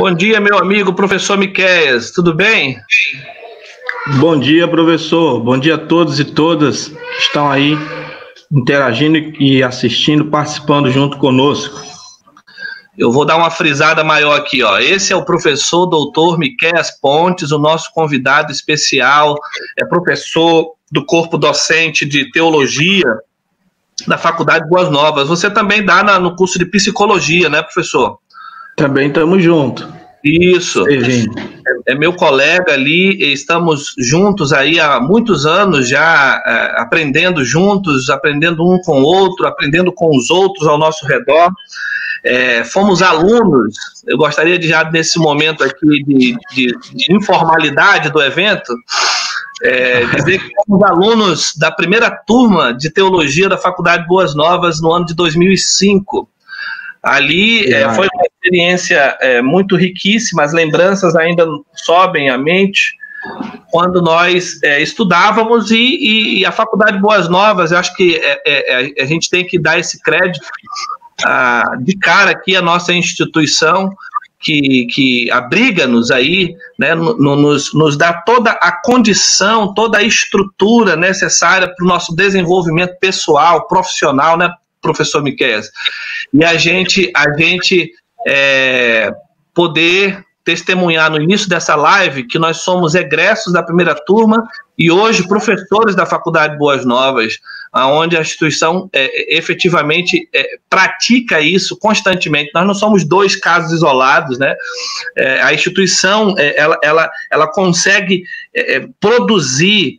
Bom dia, meu amigo professor Miqueias, tudo bem? Bom dia, professor. Bom dia a todos e todas que estão aí interagindo e assistindo, participando junto conosco. Eu vou dar uma frisada maior aqui, ó. Esse é o professor doutor Miqueias Pontes, o nosso convidado especial, é professor do corpo docente de teologia da Faculdade Boas Novas. Você também dá no curso de psicologia, né, professor? Também estamos juntos. Isso. É meu colega ali, estamos juntos aí há muitos anos já, aprendendo juntos, aprendendo um com o outro, aprendendo com os outros ao nosso redor. Fomos alunos, eu gostaria de já nesse momento aqui de informalidade do evento, dizer que fomos alunos da primeira turma de teologia da Faculdade Boas Novas no ano de 2005. Ali foi uma experiência muito riquíssima, as lembranças ainda sobem à mente, quando nós estudávamos e a Faculdade Boas Novas, eu acho que a gente tem que dar esse crédito de cara aqui a nossa instituição, que abriga-nos aí, né, nos dá toda a condição, toda a estrutura necessária para o nosso desenvolvimento pessoal, profissional, né, professor Miqueias? E a gente poder testemunhar no início dessa live que nós somos egressos da primeira turma e hoje professores da Faculdade Boas Novas, onde a instituição efetivamente pratica isso constantemente. Nós não somos dois casos isolados, né? A instituição ela consegue produzir,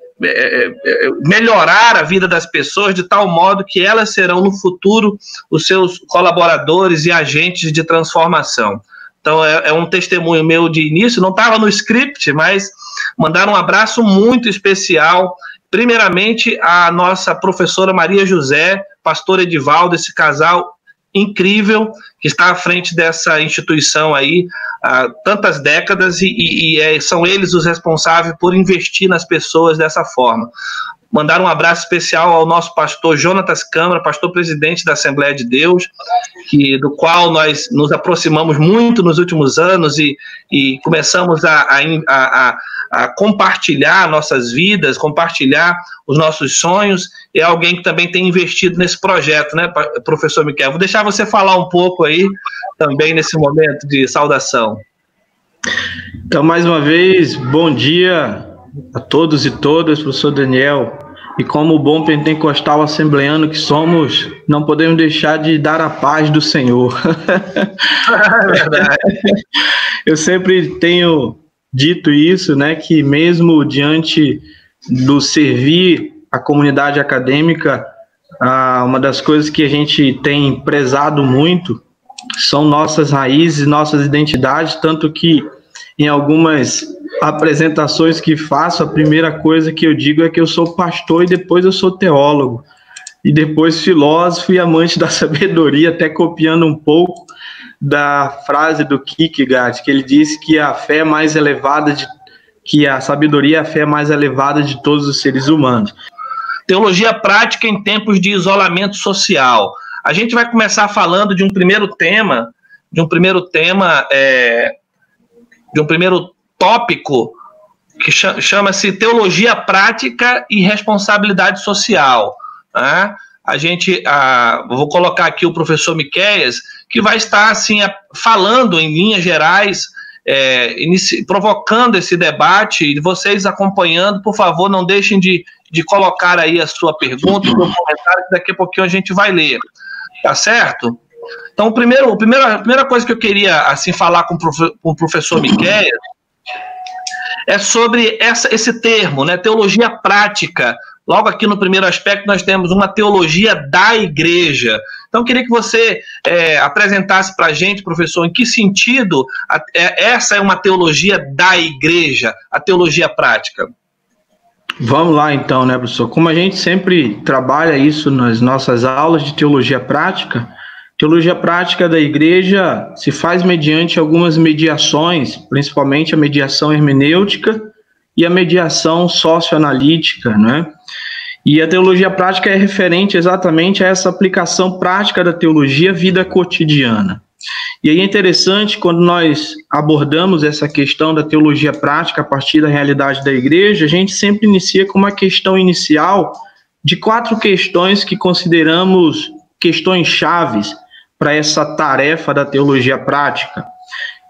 melhorar a vida das pessoas de tal modo que elas serão no futuro os seus colaboradores e agentes de transformação. Então é um testemunho meu de início, não estava no script, mas mandar um abraço muito especial, primeiramente a nossa professora Maria José, pastor Edivaldo, esse casal incrível que está à frente dessa instituição aí há tantas décadas e são eles os responsáveis por investir nas pessoas dessa forma. Mandar um abraço especial ao nosso pastor Jonatas Câmara, pastor presidente da Assembleia de Deus, do qual nós nos aproximamos muito nos últimos anos e começamos a compartilhar nossas vidas, compartilhar os nossos sonhos. É alguém que também tem investido nesse projeto, né, professor Miqueias? Vou deixar você falar um pouco aí também nesse momento de saudação. Então, mais uma vez, bom dia a todos e todas, professor Daniel. E como bom pentecostal assembleano que somos, não podemos deixar de dar a paz do Senhor. É verdade. Eu sempre tenho dito isso, né, que mesmo diante do servir a comunidade acadêmica, uma das coisas que a gente tem prezado muito são nossas raízes, nossas identidades, tanto que em algumas apresentações que faço, a primeira coisa que eu digo é que eu sou pastor e depois eu sou teólogo, e depois filósofo e amante da sabedoria, até copiando um pouco da frase do Kierkegaard, que ele disse que a fé é mais elevada, que a sabedoria é a fé mais elevada de todos os seres humanos. Teologia prática em tempos de isolamento social. A gente vai começar falando de um primeiro tópico que chama-se teologia prática e responsabilidade social. Né? Vou colocar aqui o professor Miqueias, que vai estar assim, falando em linhas gerais, provocando esse debate, e vocês acompanhando, por favor, não deixem de colocar aí a sua pergunta, o seu comentário, que daqui a pouquinho a gente vai ler. Tá certo? Então, a primeira coisa que eu queria assim, falar com o professor Miqueias é sobre esse termo, né, teologia prática. Logo aqui no primeiro aspecto nós temos uma teologia da igreja. Então eu queria que você apresentasse para a gente, professor, em que sentido essa é uma teologia da igreja, a teologia prática. Vamos lá então, né, professor? Como a gente sempre trabalha isso nas nossas aulas de teologia prática da igreja se faz mediante algumas mediações, principalmente a mediação hermenêutica e a mediação socioanalítica, né? E a teologia prática é referente exatamente a essa aplicação prática da teologia à vida cotidiana. E aí é interessante quando nós abordamos essa questão da teologia prática a partir da realidade da igreja, a gente sempre inicia com uma questão inicial de 4 questões que consideramos questões chaves para essa tarefa da teologia prática,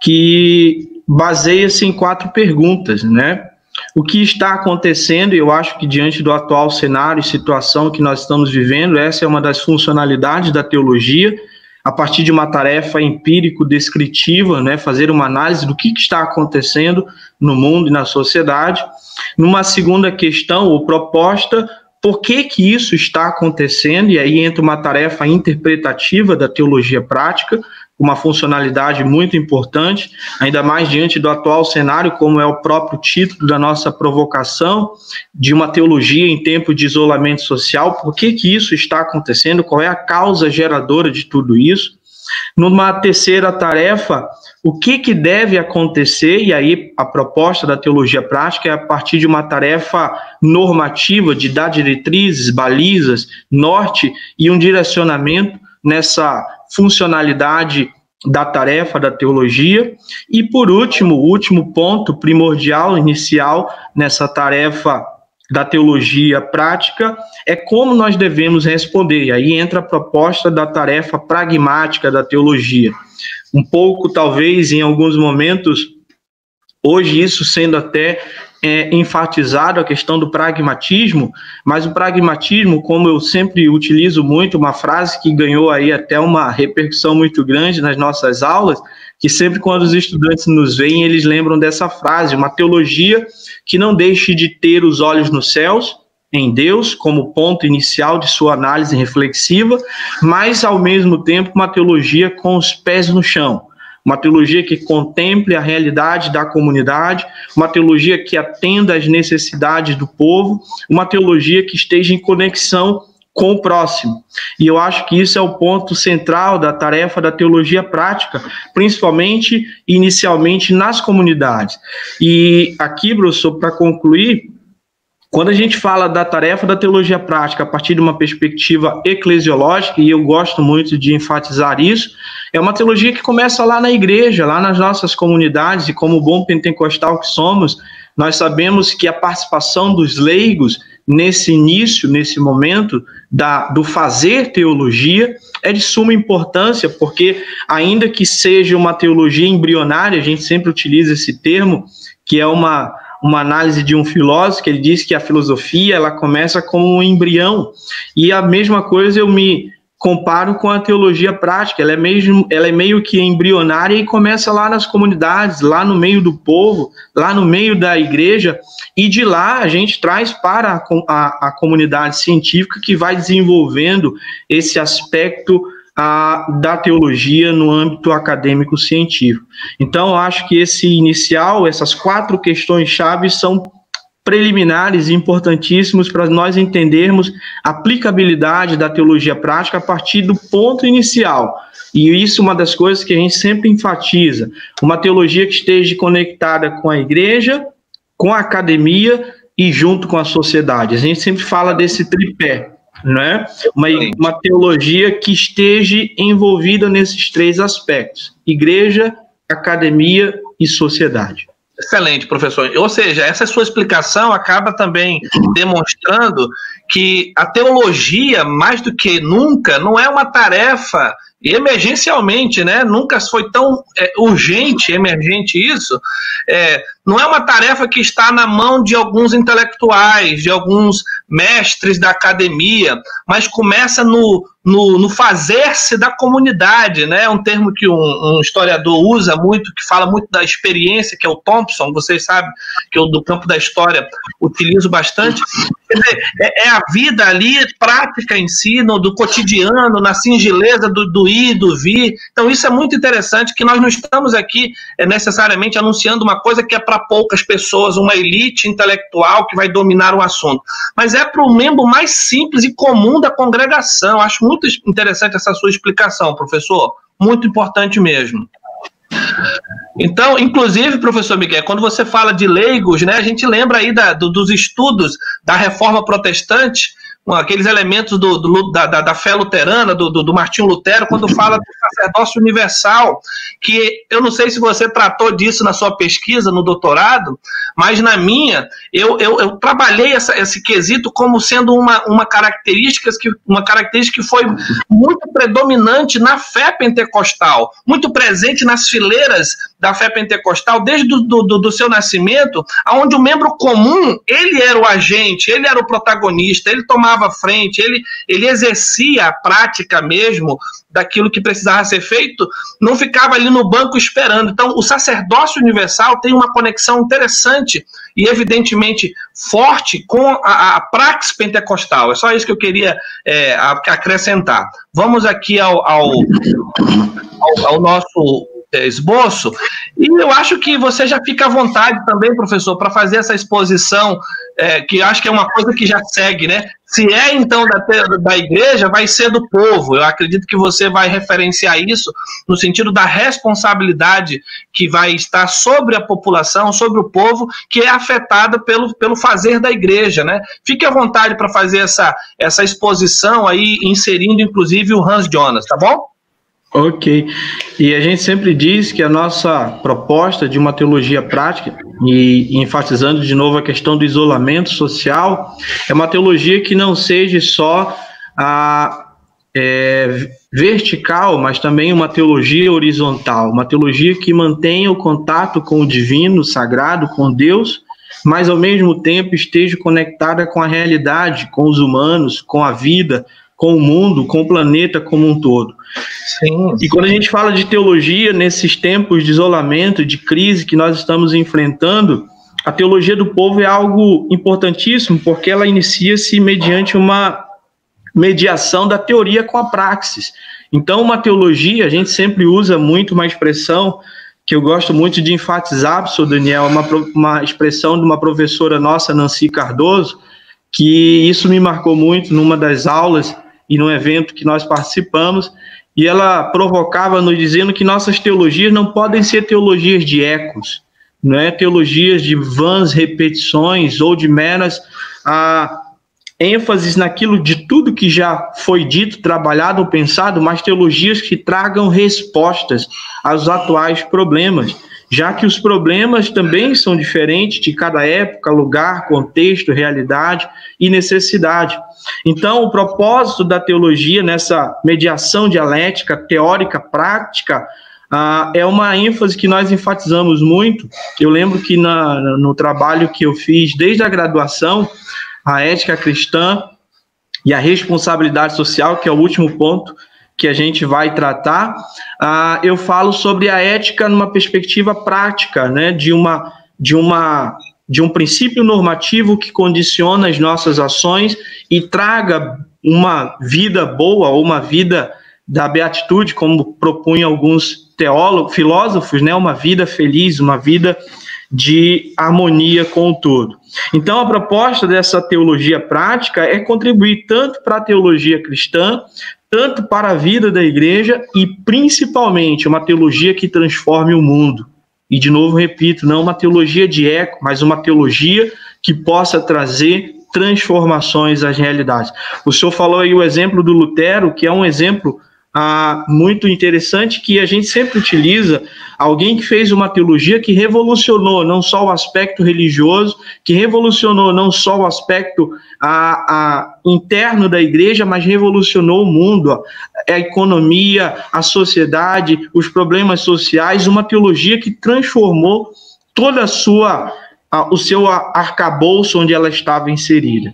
que baseia-se em 4 perguntas, né? O que está acontecendo, e eu acho que diante do atual cenário e situação que nós estamos vivendo, essa é uma das funcionalidades da teologia, a partir de uma tarefa empírico-descritiva, né, fazer uma análise do que está acontecendo no mundo e na sociedade. Numa segunda questão, ou proposta, por que isso está acontecendo? E aí entra uma tarefa interpretativa da teologia prática, uma funcionalidade muito importante, ainda mais diante do atual cenário, como é o próprio título da nossa provocação, de uma teologia em tempo de isolamento social. Por que isso está acontecendo? Qual é a causa geradora de tudo isso? Numa terceira tarefa, o que deve acontecer? E aí a proposta da teologia prática é a partir de uma tarefa normativa, de dar diretrizes, balizas, norte e um direcionamento nessa funcionalidade da tarefa da teologia. E por último, o último ponto primordial, inicial, nessa tarefa da teologia prática, é como nós devemos responder. E aí entra a proposta da tarefa pragmática da teologia. Um pouco, talvez, em alguns momentos, hoje isso sendo até enfatizado, a questão do pragmatismo, mas o pragmatismo, como eu sempre utilizo muito, uma frase que ganhou aí até uma repercussão muito grande nas nossas aulas, que sempre quando os estudantes nos veem, eles lembram dessa frase, uma teologia que não deixe de ter os olhos nos céus, em Deus, como ponto inicial de sua análise reflexiva, mas, ao mesmo tempo, uma teologia com os pés no chão, uma teologia que contemple a realidade da comunidade, uma teologia que atenda às necessidades do povo, uma teologia que esteja em conexão com o próximo. E eu acho que isso é o ponto central da tarefa da teologia prática, principalmente, inicialmente, nas comunidades. E aqui, professor, para concluir, quando a gente fala da tarefa da teologia prática a partir de uma perspectiva eclesiológica, e eu gosto muito de enfatizar isso, é uma teologia que começa lá na igreja, lá nas nossas comunidades, e como bom pentecostal que somos, nós sabemos que a participação dos leigos nesse início, nesse momento do fazer teologia, é de suma importância, porque ainda que seja uma teologia embrionária, a gente sempre utiliza esse termo, que é uma análise de um filósofo, que ele diz que a filosofia ela começa como um embrião, e a mesma coisa eu me comparo com a teologia prática, ela é meio que embrionária e começa lá nas comunidades, lá no meio do povo, lá no meio da igreja, e de lá a gente traz para a comunidade científica que vai desenvolvendo esse aspecto da teologia no âmbito acadêmico-científico. Então, eu acho que esse inicial, essas 4 questões-chave são preliminares e importantíssimos para nós entendermos a aplicabilidade da teologia prática a partir do ponto inicial. E isso é uma das coisas que a gente sempre enfatiza. Uma teologia que esteja conectada com a igreja, com a academia e junto com a sociedade. A gente sempre fala desse tripé, né? Uma teologia que esteja envolvida nesses 3 aspectos: igreja, academia e sociedade. Excelente, professor. Ou seja, essa sua explicação acaba também demonstrando que a teologia, mais do que nunca, não é uma tarefa emergencialmente, né? Nunca foi tão urgente, emergente isso. Não é uma tarefa que está na mão de alguns intelectuais, de alguns mestres da academia, mas começa no fazer-se da comunidade, né? É um termo que um historiador usa muito, que fala muito da experiência, que é o Thompson, vocês sabem que eu, do campo da história, utilizo bastante. Quer dizer, é a vida ali, prática em si, do cotidiano, na singeleza do ir, do vir. Então isso é muito interessante, que nós não estamos aqui necessariamente anunciando uma coisa que é para poucas pessoas, uma elite intelectual que vai dominar o assunto, mas é para o membro mais simples e comum da congregação. Acho muito interessante essa sua explicação, professor, muito importante mesmo. Então, inclusive, professor Miguel, quando você fala de leigos, né, a gente lembra aí dos estudos da Reforma Protestante, aqueles elementos da fé luterana, do Martinho Lutero, quando fala do sacerdócio universal, que eu não sei se você tratou disso na sua pesquisa, no doutorado, mas na minha, eu trabalhei esse quesito como sendo uma característica que foi muito predominante na fé pentecostal, muito presente nas fileiras da fé pentecostal, desde do seu nascimento, onde o membro comum, ele era o agente, ele era o protagonista, ele tomava frente, ele exercia a prática mesmo daquilo que precisava ser feito, não ficava ali no banco esperando. Então, o sacerdócio universal tem uma conexão interessante e evidentemente forte com a praxis pentecostal. É só isso que eu queria acrescentar. Vamos aqui ao nosso esboço, e eu acho que você já fica à vontade também, professor, para fazer essa exposição, que eu acho que é uma coisa que já segue, né? Se é, então, da igreja, vai ser do povo. Eu acredito que você vai referenciar isso no sentido da responsabilidade que vai estar sobre a população, sobre o povo, que é afetada pelo fazer da igreja, né? Fique à vontade para fazer essa exposição aí, inserindo, inclusive, o Hans Jonas, tá bom? Ok, e a gente sempre diz que a nossa proposta de uma teologia prática, e enfatizando de novo a questão do isolamento social, é uma teologia que não seja só vertical, mas também uma teologia horizontal, uma teologia que mantenha o contato com o divino, sagrado, com Deus, mas ao mesmo tempo esteja conectada com a realidade, com os humanos, com a vida, com o mundo, com o planeta como um todo. Sim. E quando a gente fala de teologia, nesses tempos de isolamento, de crise que nós estamos enfrentando, a teologia do povo é algo importantíssimo, porque ela inicia-se mediante uma mediação da teoria com a praxis. Então, uma teologia, a gente sempre usa muito uma expressão que eu gosto muito de enfatizar, professor Daniel, uma expressão de uma professora nossa, Nancy Cardoso, que isso me marcou muito numa das aulas e num evento que nós participamos, e ela provocava nos dizendo que nossas teologias não podem ser teologias de ecos, não é teologias de vãs repetições ou de meras ênfases naquilo de tudo que já foi dito, trabalhado ou pensado, mas teologias que tragam respostas aos atuais problemas, já que os problemas também são diferentes de cada época, lugar, contexto, realidade e necessidade. Então, o propósito da teologia nessa mediação dialética, teórica, prática, é uma ênfase que nós enfatizamos muito. Eu lembro que no trabalho que eu fiz desde a graduação, a ética cristã e a responsabilidade social, que é o último ponto que a gente vai tratar, eu falo sobre a ética numa perspectiva prática, né, de um princípio normativo que condiciona as nossas ações e traga uma vida boa, ou uma vida da beatitude, como propunham alguns filósofos, né, uma vida feliz, uma vida de harmonia com o todo. Então, a proposta dessa teologia prática é contribuir tanto para a teologia cristã, tanto para a vida da igreja e, principalmente, uma teologia que transforme o mundo. E, de novo, repito, não uma teologia de eco, mas uma teologia que possa trazer transformações às realidades. O senhor falou aí o exemplo do Lutero, que é um exemplo muito interessante, que a gente sempre utiliza, alguém que fez uma teologia que revolucionou não só o aspecto religioso, que revolucionou não só o aspecto interno da igreja, mas revolucionou o mundo, a economia, a sociedade, os problemas sociais, uma teologia que transformou toda o seu arcabouço onde ela estava inserida.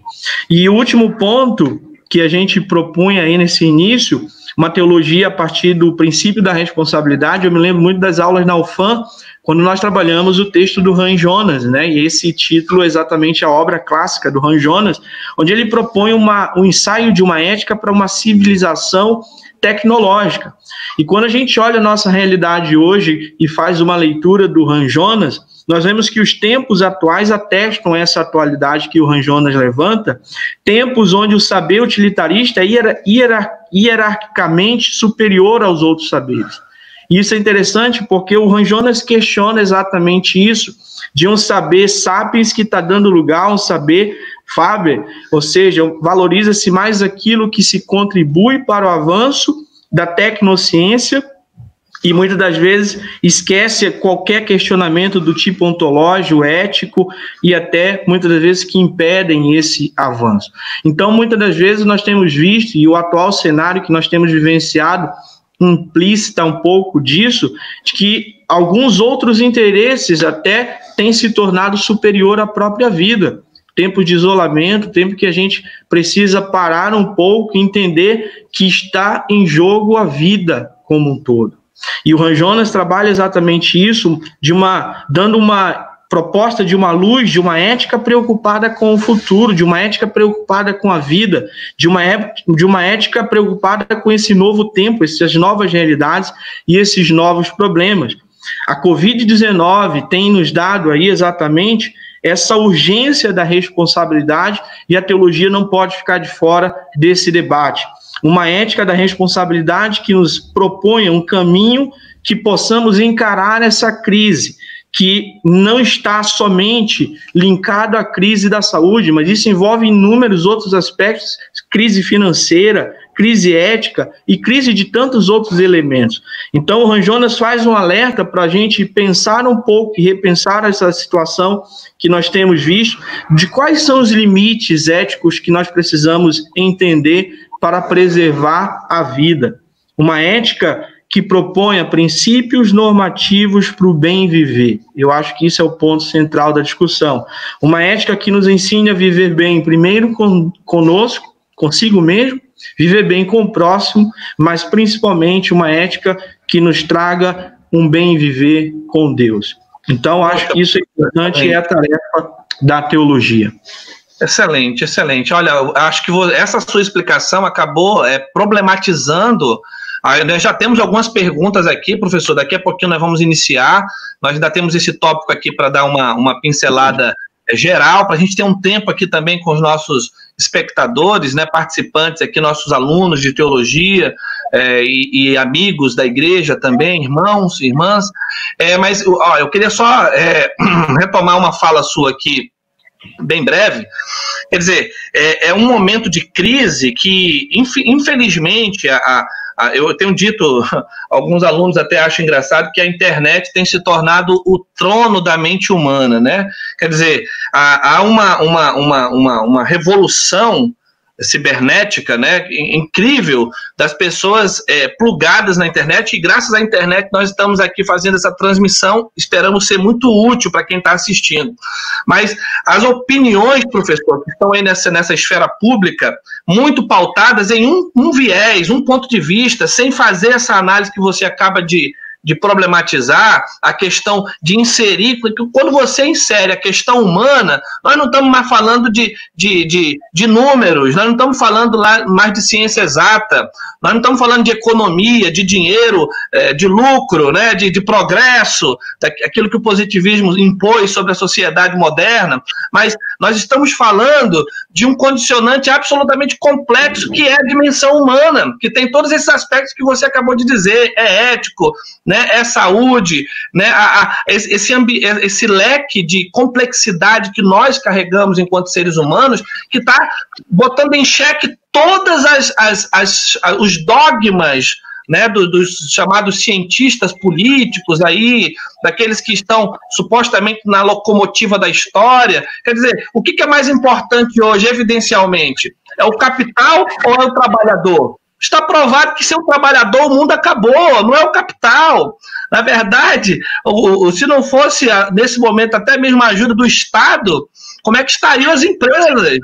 E o último ponto que a gente propunha aí nesse início, uma teologia a partir do princípio da responsabilidade. Eu me lembro muito das aulas na UFAM, quando nós trabalhamos o texto do Hans Jonas, né? E esse título é exatamente a obra clássica do Hans Jonas, onde ele propõe um ensaio de uma ética para uma civilização tecnológica. E quando a gente olha a nossa realidade hoje e faz uma leitura do Hans Jonas, nós vemos que os tempos atuais atestam essa atualidade que o Hans Jonas levanta, tempos onde o saber utilitarista é hierarquicamente superior aos outros saberes. E isso é interessante porque o Hans Jonas questiona exatamente isso, de um saber sapiens que está dando lugar a um saber Faber, ou seja, valoriza-se mais aquilo que se contribui para o avanço da tecnociência e muitas das vezes esquece qualquer questionamento do tipo ontológico, ético e até muitas das vezes que impedem esse avanço. Então, muitas das vezes nós temos visto, e o atual cenário que nós temos vivenciado implícita um pouco disso, de que alguns outros interesses até têm se tornado superior à própria vida. Tempo de isolamento, tempo que a gente precisa parar um pouco e entender que está em jogo a vida como um todo. E o Hans Jonas trabalha exatamente isso, dando uma proposta de uma luz, de uma ética preocupada com o futuro, de uma ética preocupada com a vida, de uma ética preocupada com esse novo tempo, essas novas realidades e esses novos problemas. A Covid-19 tem nos dado aí exatamente essa urgência da responsabilidade e a teologia não pode ficar de fora desse debate. Uma ética da responsabilidade que nos proponha um caminho que possamos encarar essa crise, que não está somente linkado à crise da saúde, mas isso envolve inúmeros outros aspectos, crise financeira, crise ética e crise de tantos outros elementos. Então, o Hans Jonas faz um alerta para a gente pensar um pouco e repensar essa situação que nós temos visto, de quais são os limites éticos que nós precisamos entender para preservar a vida. Uma ética que proponha princípios normativos para o bem viver. Eu acho que isso é o ponto central da discussão. Uma ética que nos ensine a viver bem, primeiro conosco, consigo mesmo, viver bem com o próximo, mas principalmente uma ética que nos traga um bem viver com Deus. Então, acho que isso é importante e é a tarefa da teologia. Excelente, excelente. Olha, acho que essa sua explicação acabou problematizando. Nós já temos algumas perguntas aqui, professor, daqui a pouquinho nós vamos iniciar, nós ainda temos esse tópico aqui para dar uma pincelada geral, para a gente ter um tempo aqui também com os nossos espectadores, né, participantes aqui, nossos alunos de teologia e amigos da igreja também, irmãos, irmãs, mas eu queria só retomar uma fala sua aqui, bem breve. Quer dizer, é um momento de crise que, infelizmente, eu tenho dito, alguns alunos até acham engraçado, que a internet tem se tornado o trono da mente humana, né? Quer dizer, há uma revolução cibernética, né, incrível, das pessoas plugadas na internet, e graças à internet nós estamos aqui fazendo essa transmissão, esperamos ser muito útil para quem está assistindo. Mas as opiniões, professor, que estão aí nessa esfera pública, muito pautadas em um viés, um ponto de vista, sem fazer essa análise que você acaba de problematizar, a questão de inserir, porque quando você insere a questão humana, nós não estamos mais falando de números, nós não estamos falando lá mais de ciência exata, nós não estamos falando de economia, de dinheiro, de lucro, né, de progresso, daquilo que o positivismo impôs sobre a sociedade moderna, mas nós estamos falando de um condicionante absolutamente complexo que é a dimensão humana, que tem todos esses aspectos que você acabou de dizer, é ético, né, é saúde, né, esse leque de complexidade que nós carregamos enquanto seres humanos, que está botando em xeque todas os dogmas, né, dos chamados cientistas políticos aí, daqueles que estão supostamente na locomotiva da história. Quer dizer, o que é mais importante hoje, evidencialmente? É o capital ou é o trabalhador? Está provado que sem o trabalhador o mundo acabou, não é o capital. Na verdade, se não fosse, nesse momento, até mesmo a ajuda do Estado, como é que estariam as empresas?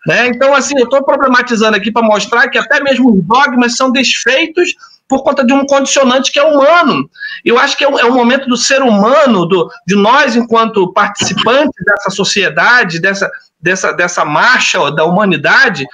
Né? Então, assim, eu estou problematizando aqui para mostrar que até mesmo os dogmas são desfeitos por conta de um condicionante que é humano. Eu acho que é um momento do ser humano, de nós, enquanto participantes dessa sociedade, dessa marcha da humanidade,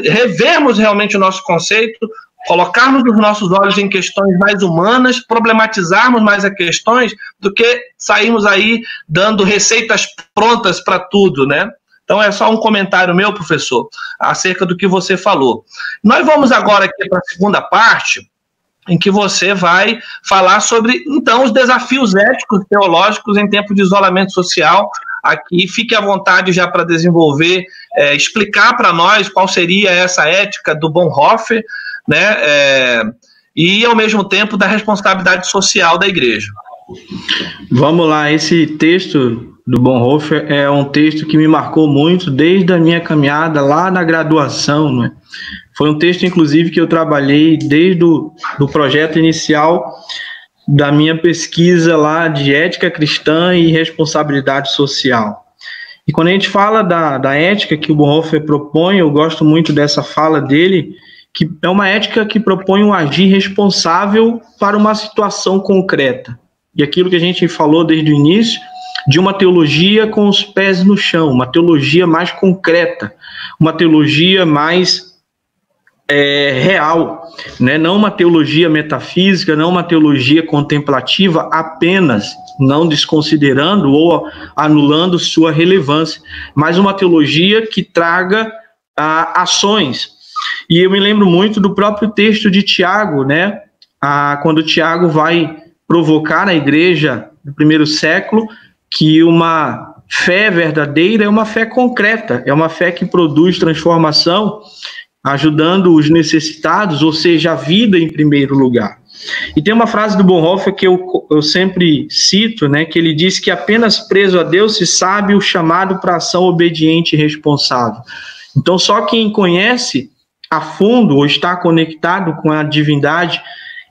revermos realmente o nosso conceito, colocarmos os nossos olhos em questões mais humanas, problematizarmos mais as questões, do que sairmos aí dando receitas prontas para tudo, né? Então é só um comentário meu, professor, acerca do que você falou. Nós vamos agora aqui para a segunda parte, em que você vai falar sobre, então, os desafios éticos e teológicos em tempo de isolamento social. Aqui, fique à vontade já para desenvolver, explicar para nós qual seria essa ética do Bonhoeffer, né, e, ao mesmo tempo, da responsabilidade social da igreja. Vamos lá, esse texto do Bonhoeffer é um texto que me marcou muito desde a minha caminhada lá na graduação, né? Foi um texto, inclusive, que eu trabalhei desde o projeto inicial da minha pesquisa lá de ética cristã e responsabilidade social. E quando a gente fala da ética que o Bonhoeffer propõe, eu gosto muito dessa fala dele, que é uma ética que propõe um agir responsável para uma situação concreta. E aquilo que a gente falou desde o início, de uma teologia com os pés no chão, uma teologia mais concreta, uma teologia mais real, né? Não uma teologia metafísica, não uma teologia contemplativa apenas, não desconsiderando ou anulando sua relevância, mas uma teologia que traga ações. E eu me lembro muito do próprio texto de Tiago, né? Quando Tiago vai provocar na igreja do primeiro século que uma fé verdadeira é uma fé concreta, é uma fé que produz transformação, ajudando os necessitados, ou seja, a vida em primeiro lugar. E tem uma frase do Bonhoeffer que eu sempre cito, né, que ele diz que apenas preso a Deus se sabe o chamado para ação obediente e responsável. Então, só quem conhece a fundo ou está conectado com a divindade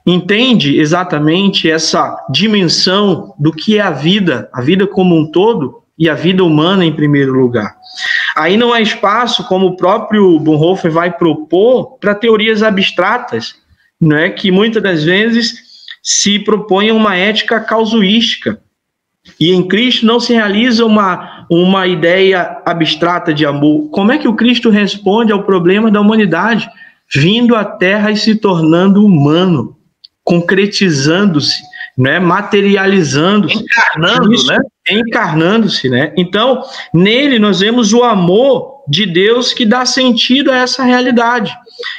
entende exatamente essa dimensão do que é a vida como um todo e a vida humana em primeiro lugar. Aí não há espaço, como o próprio Bonhoeffer vai propor, para teorias abstratas, né, que muitas das vezes se propõem uma ética causuística. E em Cristo não se realiza uma ideia abstrata de amor. Como é que o Cristo responde ao problema da humanidade? Vindo à Terra e se tornando humano, concretizando-se, né, materializando-se. Encarnando-se, né? Então, nele nós vemos o amor de Deus que dá sentido a essa realidade.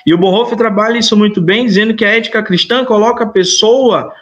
E o Bonhoeffer trabalha isso muito bem, dizendo que a ética cristã coloca a pessoa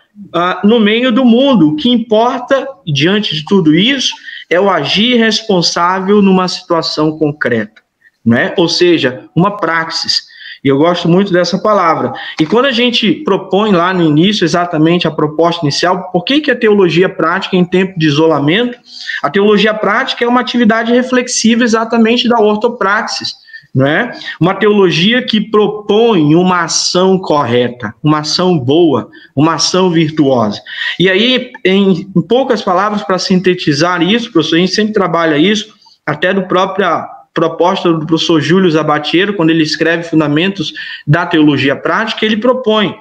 no meio do mundo. O que importa, diante de tudo isso, é o agir responsável numa situação concreta, né? Ou seja, uma praxis. E eu gosto muito dessa palavra. E quando a gente propõe lá no início exatamente a proposta inicial, por que a teologia prática em tempo de isolamento? A teologia prática é uma atividade reflexiva exatamente da ortopraxis, não é? Uma teologia que propõe uma ação correta, uma ação boa, uma ação virtuosa. E aí, em poucas palavras, para sintetizar isso, professor, a gente sempre trabalha isso, até do própria proposta do professor Júlio Zabatiero, quando ele escreve Fundamentos da Teologia Prática, ele propõe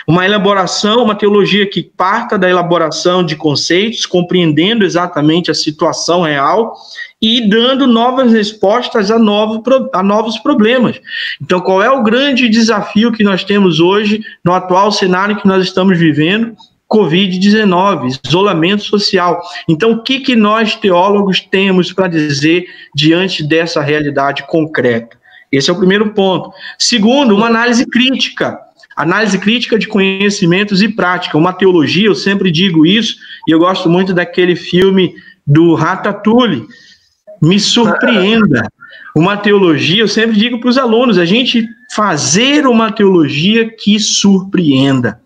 uma elaboração, uma teologia que parta da elaboração de conceitos, compreendendo exatamente a situação real e dando novas respostas a novos problemas. Então, qual é o grande desafio que nós temos hoje no atual cenário que nós estamos vivendo? Covid-19, isolamento social. Então, o que nós, teólogos, temos para dizer diante dessa realidade concreta? Esse é o primeiro ponto. Segundo, uma análise crítica de conhecimentos e prática. Uma teologia, eu sempre digo isso, e eu gosto muito daquele filme do Ratatouille, Me Surpreenda. Uma teologia, eu sempre digo para os alunos, a gente fazer uma teologia que surpreenda.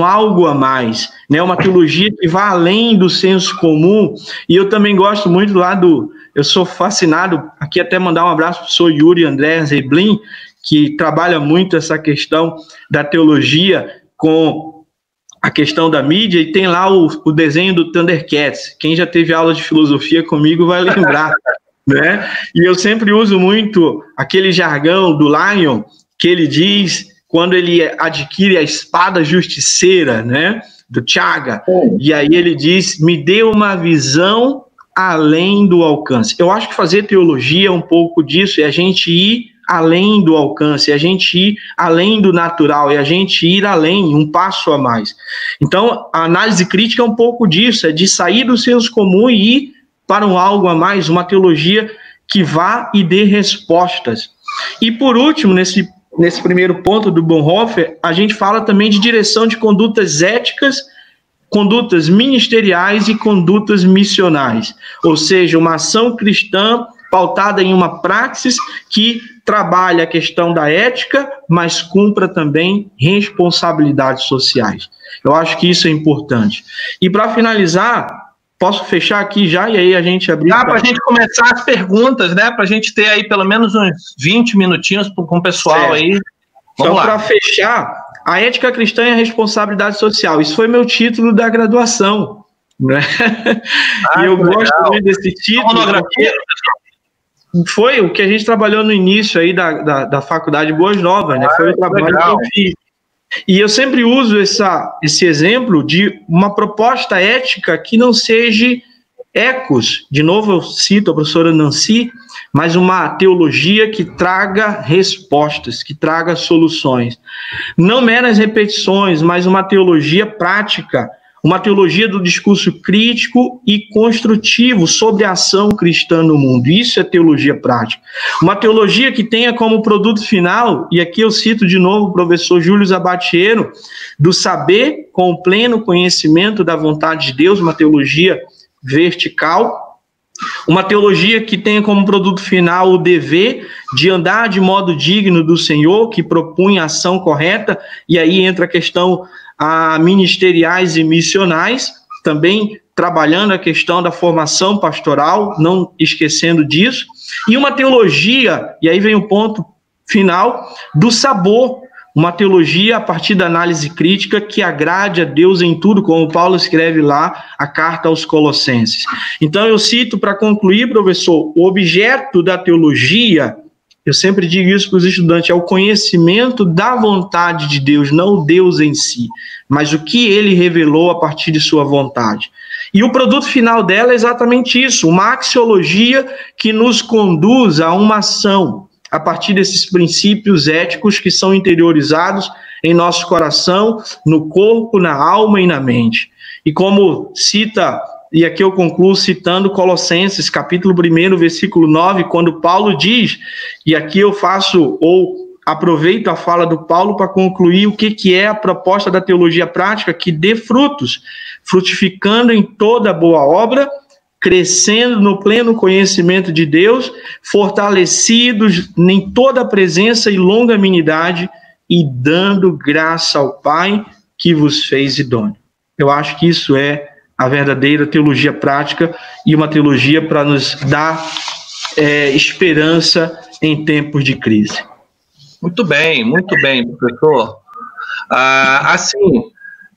Algo a mais, né? Uma teologia que vá além do senso comum. E eu também gosto muito eu sou fascinado, aqui até mandar um abraço para o professor Yuri André Zeblin, que trabalha muito essa questão da teologia com a questão da mídia, e tem lá o desenho do Thundercats. Quem já teve aula de filosofia comigo vai lembrar, né? E eu sempre uso muito aquele jargão do Lion, que ele diz, quando ele adquire a espada justiceira, né, do Chaga, e aí ele diz, me dê uma visão além do alcance. Eu acho que fazer teologia é um pouco disso, é a gente ir além do alcance, é a gente ir além do natural, é a gente ir além, um passo a mais. Então, a análise crítica é um pouco disso, é de sair do senso comum e ir para algo a mais, uma teologia que vá e dê respostas. E por último, nesse primeiro ponto do Bonhoeffer, a gente fala também de direção de condutas éticas, condutas ministeriais e condutas missionais, ou seja, uma ação cristã pautada em uma praxis que trabalha a questão da ética, mas cumpra também responsabilidades sociais. Eu acho que isso é importante. E para finalizar, posso fechar aqui já e aí a gente abrir... Para a gente começar as perguntas, né? Para a gente ter aí pelo menos uns 20 minutinhos com o pessoal aí. Vamos lá. Para fechar, a ética cristã e a responsabilidade social. Isso foi meu título da graduação, né? E eu gosto muito desse título. Foi o que a gente trabalhou no início aí da Faculdade Boas Novas, né? Foi o trabalho que eu fiz. E eu sempre uso esse exemplo de uma proposta ética que não seja ecos. De novo, eu cito a professora Nancy, mas uma teologia que traga respostas, que traga soluções. Não meras repetições, mas uma teologia prática, uma teologia do discurso crítico e construtivo sobre a ação cristã no mundo. Isso é teologia prática. Uma teologia que tenha como produto final, e aqui eu cito de novo o professor Júlio Zabatiero, do saber com o pleno conhecimento da vontade de Deus, uma teologia vertical, uma teologia que tenha como produto final o dever de andar de modo digno do Senhor, que propunha a ação correta, e aí entra a questão ministeriais e missionais, também trabalhando a questão da formação pastoral, não esquecendo disso, e uma teologia, e aí vem o ponto final, do sabor, uma teologia a partir da análise crítica que agrade a Deus em tudo, como Paulo escreve lá a carta aos Colossenses. Então eu cito para concluir, professor, o objeto da teologia, eu sempre digo isso para os estudantes, é o conhecimento da vontade de Deus, não o Deus em si, mas o que ele revelou a partir de sua vontade. E o produto final dela é exatamente isso, uma axiologia que nos conduz a uma ação, a partir desses princípios éticos que são interiorizados em nosso coração, no corpo, na alma e na mente. E como cita... E aqui eu concluo citando Colossenses, capítulo 1, versículo 9, quando Paulo diz, e aqui eu aproveito a fala do Paulo para concluir o que é a proposta da teologia prática, que dê frutos, frutificando em toda boa obra, crescendo no pleno conhecimento de Deus, fortalecidos em toda a presença e longanimidade, e dando graça ao Pai que vos fez idôneo. Eu acho que isso é a verdadeira teologia prática e uma teologia para nos dar esperança em tempos de crise. Muito bem, professor.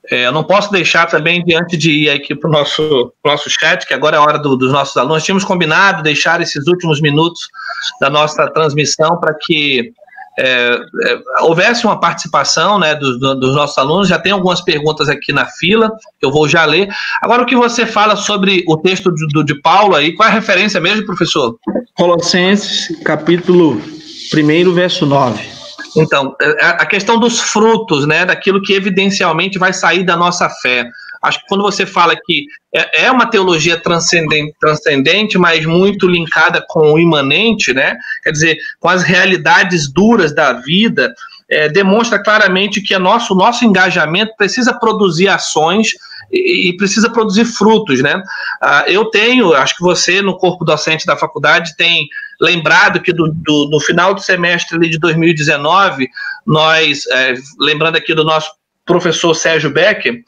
Eu não posso deixar também, diante de ir aqui para o nosso chat, que agora é a hora dos nossos alunos, nós tínhamos combinado deixar esses últimos minutos da nossa transmissão para que houvesse uma participação, né, dos nossos alunos. Já tem algumas perguntas aqui na fila, que eu vou já ler. Agora, o que você fala sobre o texto de Paulo aí, qual é a referência mesmo, professor? Colossenses, capítulo 1, verso 9. Então, a questão dos frutos, né, daquilo que evidencialmente vai sair da nossa fé. Acho que quando você fala que é uma teologia transcendente, mas muito linkada com o imanente, né? Quer dizer, com as realidades duras da vida, demonstra claramente que nosso engajamento precisa produzir ações e precisa produzir frutos, né? Acho que você, no corpo docente da faculdade, tem lembrado que no final do semestre ali de 2019, nós, lembrando aqui do nosso professor Sérgio Becker,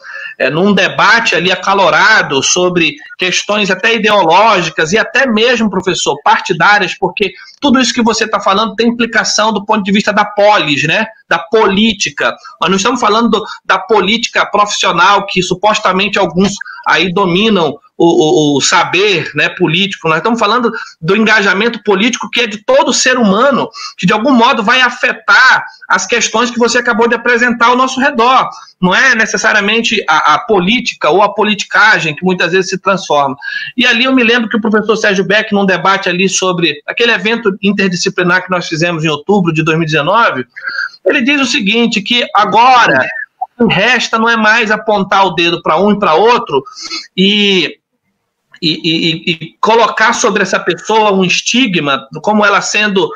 num debate ali acalorado sobre questões até ideológicas e até mesmo, professor, partidárias, porque tudo isso que você está falando tem implicação do ponto de vista da polis, né? Da política. Nós não estamos falando da política profissional que supostamente alguns aí dominam o saber, né, político. Nós estamos falando do engajamento político que é de todo ser humano, que de algum modo vai afetar as questões que você acabou de apresentar ao nosso redor. Não é necessariamente a política ou a politicagem que muitas vezes se transforma. E ali eu me lembro que o professor Sérgio Beck, num debate ali sobre aquele evento interdisciplinar que nós fizemos em outubro de 2019, ele diz o seguinte, que agora o que resta não é mais apontar o dedo para um e para outro e colocar sobre essa pessoa um estigma, como ela sendo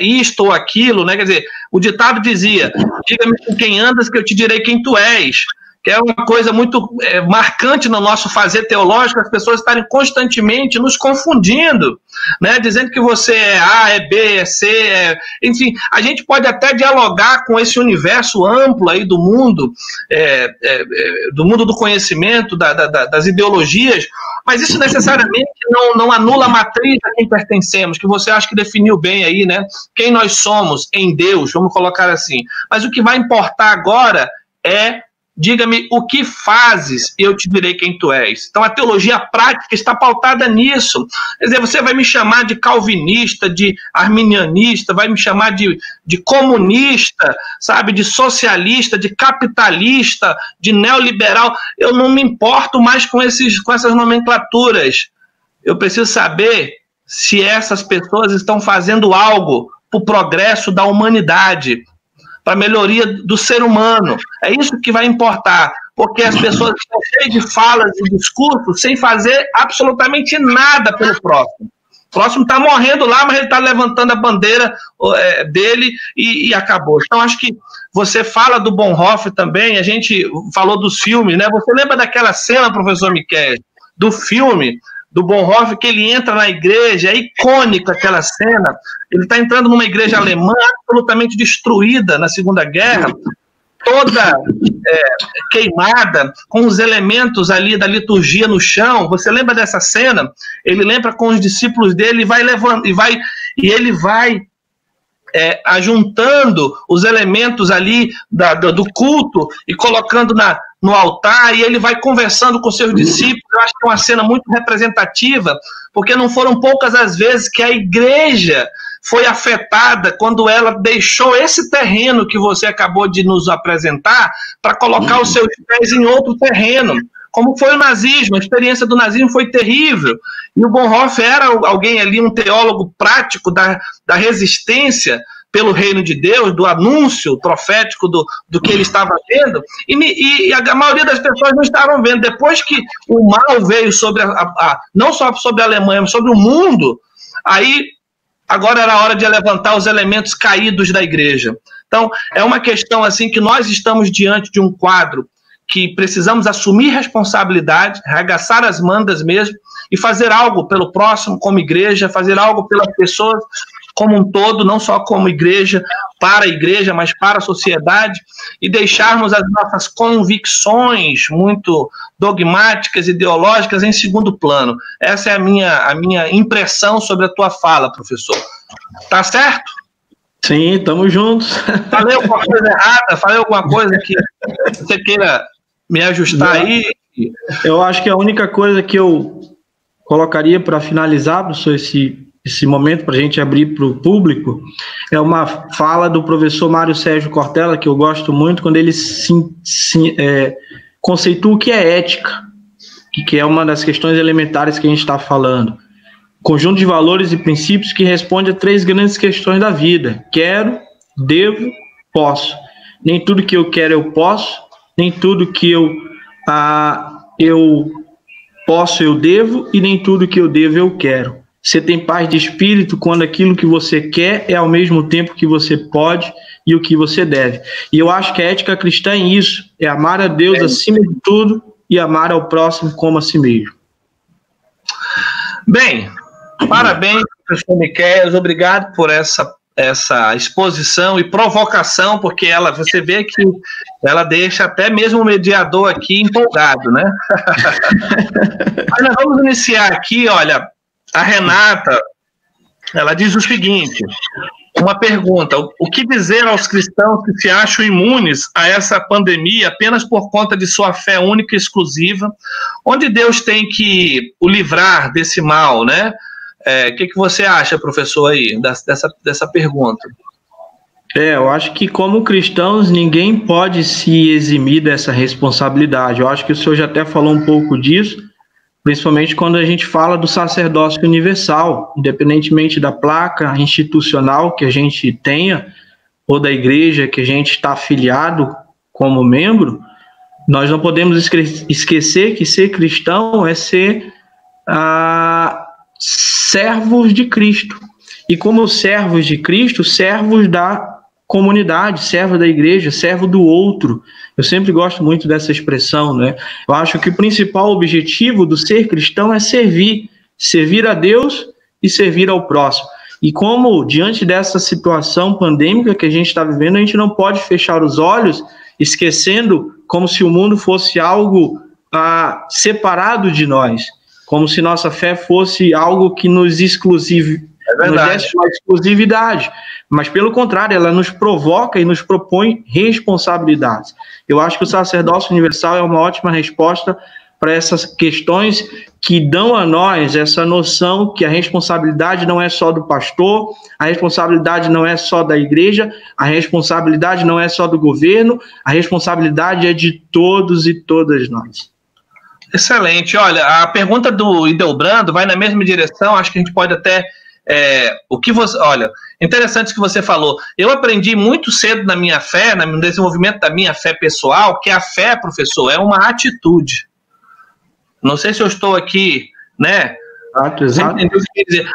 isto ou aquilo, né? Quer dizer, o ditado dizia, diga-me com quem andas que eu te direi quem tu és, que é uma coisa muito marcante no nosso fazer teológico, as pessoas estarem constantemente nos confundindo, né? Dizendo que você é A, é B, é C, enfim, a gente pode até dialogar com esse universo amplo aí do mundo do conhecimento, das ideologias, mas isso necessariamente não anula a matriz a quem pertencemos, que você acha que definiu bem aí, né? Quem nós somos em Deus, vamos colocar assim. Mas o que vai importar agora é: diga-me o que fazes e eu te direi quem tu és. Então a teologia prática está pautada nisso. Quer dizer, você vai me chamar de calvinista, de arminianista, vai me chamar de comunista, sabe, de socialista, de capitalista, de neoliberal. Eu não me importo mais com essas nomenclaturas. Eu preciso saber se essas pessoas estão fazendo algo para o progresso da humanidade, para a melhoria do ser humano. É isso que vai importar, porque as pessoas estão cheias de falas e discursos sem fazer absolutamente nada pelo próximo. O próximo está morrendo lá, mas ele está levantando a bandeira dele e acabou. Então, acho que você fala do Bonhoeffer também, a gente falou dos filmes, né? Você lembra daquela cena, professor Miquel, do filme do Bonhoeffer, que ele entra na igreja, é icônica aquela cena, ele está entrando numa igreja alemã absolutamente destruída na Segunda Guerra, toda queimada, com os elementos ali da liturgia no chão. Você lembra dessa cena? Ele lembra com os discípulos dele e ele vai ajuntando os elementos ali do culto e colocando no altar, e ele vai conversando com seus discípulos. Eu acho que é uma cena muito representativa, porque não foram poucas as vezes que a igreja foi afetada quando ela deixou esse terreno que você acabou de nos apresentar para colocar os seus pés em outro terreno. Como foi o nazismo, a experiência do nazismo foi terrível, e o Bonhoeffer era alguém ali, um teólogo prático da resistência pelo reino de Deus, do anúncio profético do que ele estava vendo, e a maioria das pessoas não estavam vendo. Depois que o mal veio sobre não só sobre a Alemanha, mas sobre o mundo, aí agora era a hora de levantar os elementos caídos da igreja. Então, é uma questão assim que nós estamos diante de um quadro que precisamos assumir responsabilidade, arregaçar as mangas mesmo e fazer algo pelo próximo como igreja, fazer algo pelas pessoas como um todo, não só como igreja, para a igreja, mas para a sociedade, e deixarmos as nossas convicções muito dogmáticas, ideológicas em segundo plano. Essa é a minha impressão sobre a tua fala, professor. Tá certo? Sim, estamos juntos. Falei alguma coisa errada? Falei alguma coisa que você queira me ajustar aí? Eu acho que a única coisa que eu colocaria para finalizar, professor, esse momento para a gente abrir para o público, é uma fala do professor Mário Sérgio Cortella, que eu gosto muito, quando ele conceitua o que é ética, que é uma das questões elementares que a gente está falando. Conjunto de valores e princípios que responde a 3 grandes questões da vida: quero, devo, posso. Nem tudo que eu quero eu posso, nem tudo que eu posso eu devo, e nem tudo que eu devo eu quero. Você tem paz de espírito quando aquilo que você quer é ao mesmo tempo que você pode e o que você deve. E eu acho que a ética cristã é isso, é amar a Deus acima de tudo e amar ao próximo como a si mesmo. Bem, parabéns, professor Miquel, obrigado por essa exposição e provocação, porque você vê que ela deixa até mesmo o mediador aqui empolgado, né? Mas nós vamos iniciar aqui, olha, a Renata, ela diz o seguinte, uma pergunta: o que dizer aos cristãos que se acham imunes a essa pandemia apenas por conta de sua fé única e exclusiva, onde Deus tem que o livrar desse mal, né? O que você acha, professor, aí, dessa pergunta? Eu acho que como cristãos ninguém pode se eximir dessa responsabilidade. Eu acho que o senhor já até falou um pouco disso, principalmente quando a gente fala do sacerdócio universal, independentemente da placa institucional que a gente tenha, ou da igreja que a gente está afiliado como membro, nós não podemos esquecer que ser cristão é ser servos de Cristo. e como servos de Cristo, servos da comunidade, servo da igreja, servo do outro. Eu sempre gosto muito dessa expressão, né? Eu acho que o principal objetivo do ser cristão é servir a Deus e servir ao próximo. E como, diante dessa situação pandêmica que a gente está vivendo, a gente não pode fechar os olhos, esquecendo como se o mundo fosse algo separado de nós, como se nossa fé fosse algo que nos desse uma exclusividade. Mas, pelo contrário, ela nos provoca e nos propõe responsabilidades. Eu acho que o sacerdócio universal é uma ótima resposta para essas questões que dão a nós essa noção que a responsabilidade não é só do pastor, a responsabilidade não é só da igreja, a responsabilidade não é só do governo, a responsabilidade é de todos e todas nós. Excelente. Olha, a pergunta do Hildebrando vai na mesma direção, acho que a gente pode até... Olha, interessante o que você falou. Eu aprendi muito cedo na minha fé, no desenvolvimento da minha fé pessoal, que a fé, professor, é uma atitude. Não sei se eu estou aqui, né? Exato.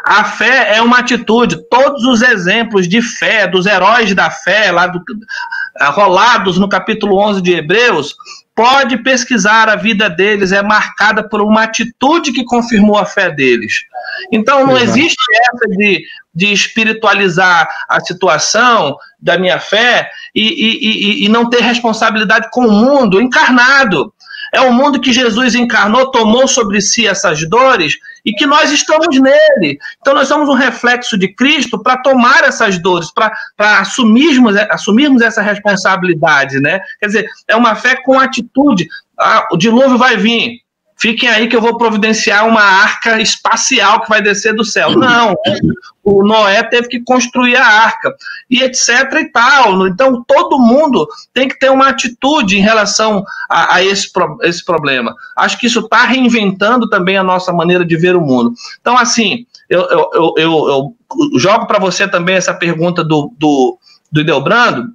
A fé é uma atitude. Todos os exemplos de fé, dos heróis da fé, rolados no capítulo 11 de Hebreus, pode pesquisar, a vida deles é marcada por uma atitude que confirmou a fé deles. Então não existe essa de espiritualizar a situação da minha fé e não ter responsabilidade com o mundo encarnado. É o mundo que Jesus encarnou, tomou sobre si essas dores e que nós estamos nele. Então nós somos um reflexo de Cristo para tomar essas dores, para assumirmos essa responsabilidade, né? Quer dizer, é uma fé com atitude. O dilúvio vai vir. Fiquem aí que eu vou providenciar uma arca espacial que vai descer do céu. Não, o Noé teve que construir a arca, e etc e tal. Então, todo mundo tem que ter uma atitude em relação a esse problema. Acho que isso está reinventando também a nossa maneira de ver o mundo. Então, assim, eu jogo para você também essa pergunta do Hildebrando,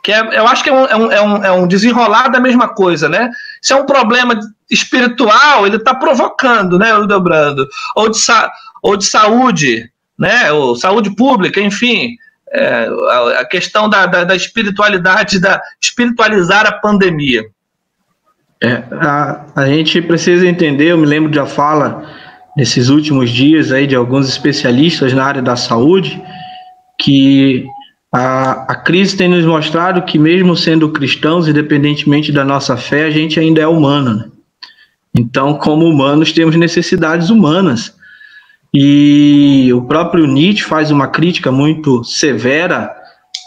que eu acho que é um desenrolar da mesma coisa, né? Se é um problema espiritual, ele está provocando, né, Hildebrando? Ou de saúde, né? Ou saúde pública, enfim. A questão da espiritualidade, espiritualizar a pandemia. A gente precisa entender, eu me lembro da fala nesses últimos dias aí de alguns especialistas na área da saúde, que a crise tem nos mostrado que, mesmo sendo cristãos, independentemente da nossa fé, a gente ainda é humano, né? Então, como humanos, temos necessidades humanas. E o próprio Nietzsche faz uma crítica muito severa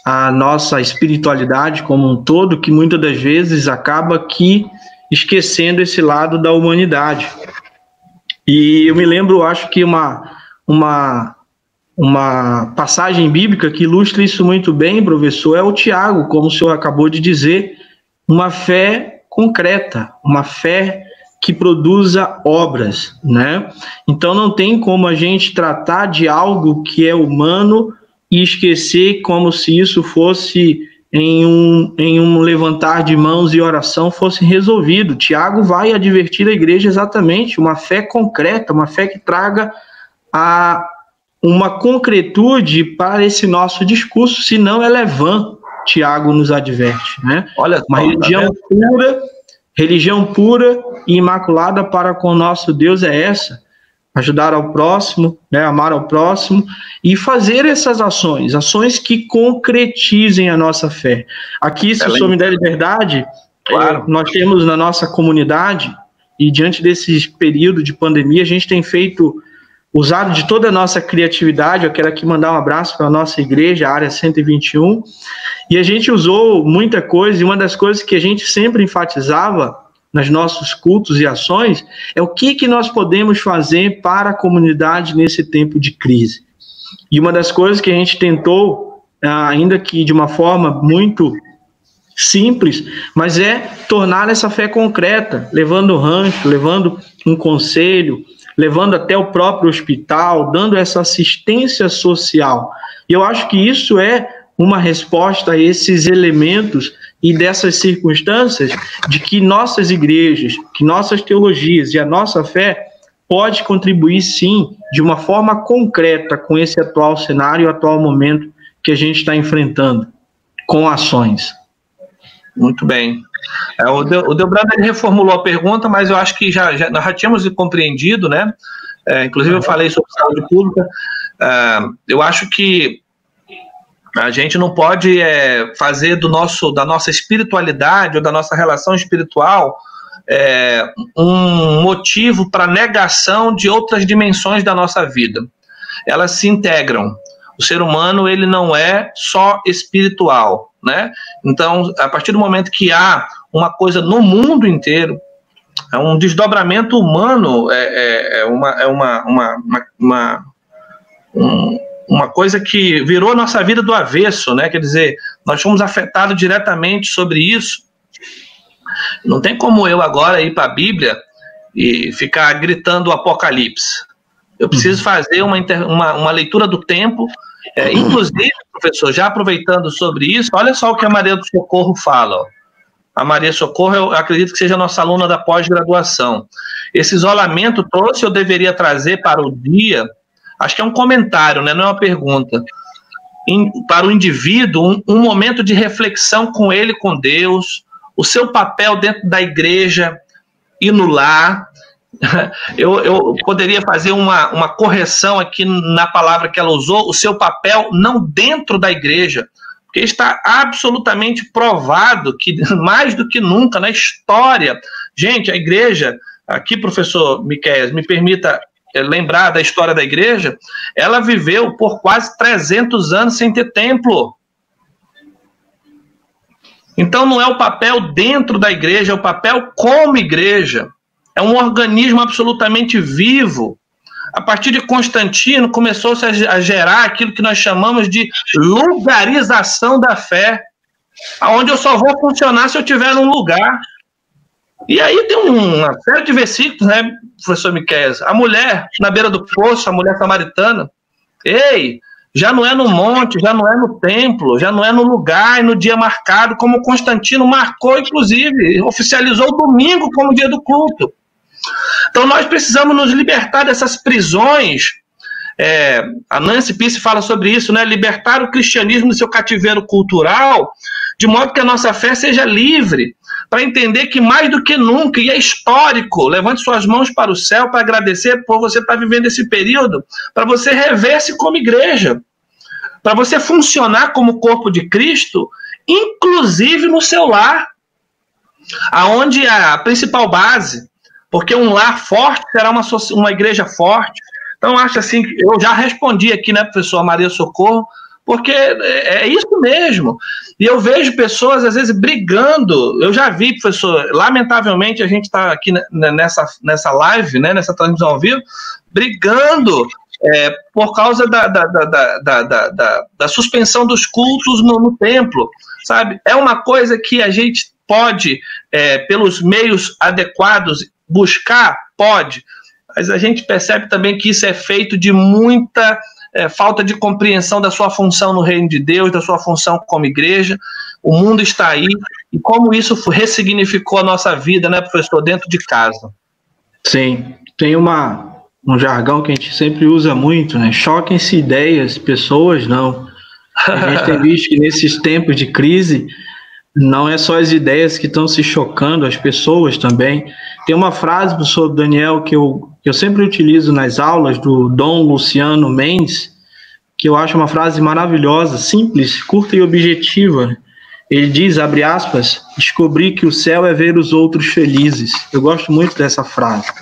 à nossa espiritualidade como um todo, que muitas das vezes acaba aqui esquecendo esse lado da humanidade. E eu me lembro, acho que uma passagem bíblica que ilustra isso muito bem, professor, é o Tiago, como o senhor acabou de dizer, uma fé concreta, uma fé que produza obras, né? Então não tem como a gente tratar de algo que é humano e esquecer como se isso fosse em um levantar de mãos e oração fosse resolvido. Tiago vai advertir a igreja exatamente, uma fé concreta, uma fé que traga uma concretude para esse nosso discurso, senão ela é vã, Tiago nos adverte, né? Olha, uma religião pura e imaculada para com o nosso Deus é essa: ajudar ao próximo, né, amar ao próximo e fazer essas ações que concretizem a nossa fé. Aqui, se o senhor me der liberdade, claro, nós temos na nossa comunidade, e diante desse período de pandemia, a gente tem usado de toda a nossa criatividade. Eu quero aqui mandar um abraço para a nossa igreja, a área 121, e a gente usou muita coisa, e uma das coisas que a gente sempre enfatizava nos nossos cultos e ações é o que nós podemos fazer para a comunidade nesse tempo de crise. E uma das coisas que a gente tentou, ainda que de uma forma muito simples, mas é tornar essa fé concreta, levando rancho, levando um conselho, levando até o próprio hospital, dando essa assistência social. E eu acho que isso é uma resposta a esses elementos e dessas circunstâncias de que nossas igrejas, que nossas teologias e a nossa fé pode contribuir, sim, de uma forma concreta com esse atual cenário, atual momento que a gente está enfrentando, com ações. Muito bem. O Delbrando reformulou a pergunta, mas eu acho que nós já tínhamos compreendido, né? Inclusive eu falei sobre saúde pública. Eu acho que a gente não pode fazer da nossa espiritualidade ou da nossa relação espiritual um motivo para negação de outras dimensões da nossa vida. Elas se integram. O ser humano, ele não é só espiritual, né? Então, a partir do momento que há uma coisa no mundo inteiro, um desdobramento humano, uma coisa que virou nossa vida do avesso, né? Quer dizer, nós fomos afetados diretamente sobre isso. Não tem como eu agora ir para a Bíblia e ficar gritando o Apocalipse. Eu preciso fazer uma leitura do tempo. Inclusive, professor, já aproveitando sobre isso, olha só o que a Maria do Socorro fala. Ó. A Maria Socorro, eu acredito que seja nossa aluna da pós-graduação. Esse isolamento trouxe, eu deveria trazer para o dia, acho que é um comentário, né? Não é uma pergunta, para o indivíduo, um momento de reflexão com ele, com Deus, o seu papel dentro da igreja e no lar. Eu poderia fazer uma correção aqui na palavra que ela usou, o seu papel não dentro da igreja, porque está absolutamente provado que, mais do que nunca, na história, gente, a igreja, aqui, professor Miqueias, me permita lembrar da história da igreja, ela viveu por quase 300 anos sem ter templo. Então não é o papel dentro da igreja, é o papel como igreja. É um organismo absolutamente vivo. A partir de Constantino, começou-se a gerar aquilo que nós chamamos de lugarização da fé, onde eu só vou funcionar se eu tiver num lugar. E aí tem uma série de versículos, né, professor Miqueias? A mulher na beira do poço, a mulher samaritana, já não é no monte, já não é no templo, já não é no lugar e no dia marcado, como Constantino marcou, inclusive, oficializou o domingo como dia do culto. Então nós precisamos nos libertar dessas prisões. A Nancy Pearce fala sobre isso, né? Libertar o cristianismo do seu cativeiro cultural, de modo que a nossa fé seja livre, para entender que mais do que nunca, e é histórico, levante suas mãos para o céu para agradecer por você estar vivendo esse período, para você rever-se como igreja, para você funcionar como corpo de Cristo, inclusive no seu lar, aonde a principal base, porque um lar forte será uma igreja forte. Então, acho assim, eu já respondi aqui, né, professor Maria Socorro, porque é isso mesmo. E eu vejo pessoas, às vezes, brigando. Eu já vi, professor, lamentavelmente, a gente está aqui nessa live, né, nessa transmissão ao vivo, brigando por causa da suspensão dos cultos no templo, sabe? É uma coisa que a gente pode, pelos meios adequados, buscar, pode, mas a gente percebe também que isso é feito de muita falta de compreensão da sua função no reino de Deus, da sua função como igreja. O mundo está aí, e como isso ressignificou a nossa vida, né, professor, dentro de casa. Sim, tem um jargão que a gente sempre usa muito, né? Choquem-se ideias, pessoas não. A gente tem visto que nesses tempos de crise, não é só as ideias que estão se chocando, as pessoas também. Tem uma frase, professor Daniel, que eu sempre utilizo nas aulas, do Dom Luciano Mendes, que eu acho uma frase maravilhosa, simples, curta e objetiva. Ele diz, abre aspas, descobri que o céu é ver os outros felizes. Eu gosto muito dessa frase.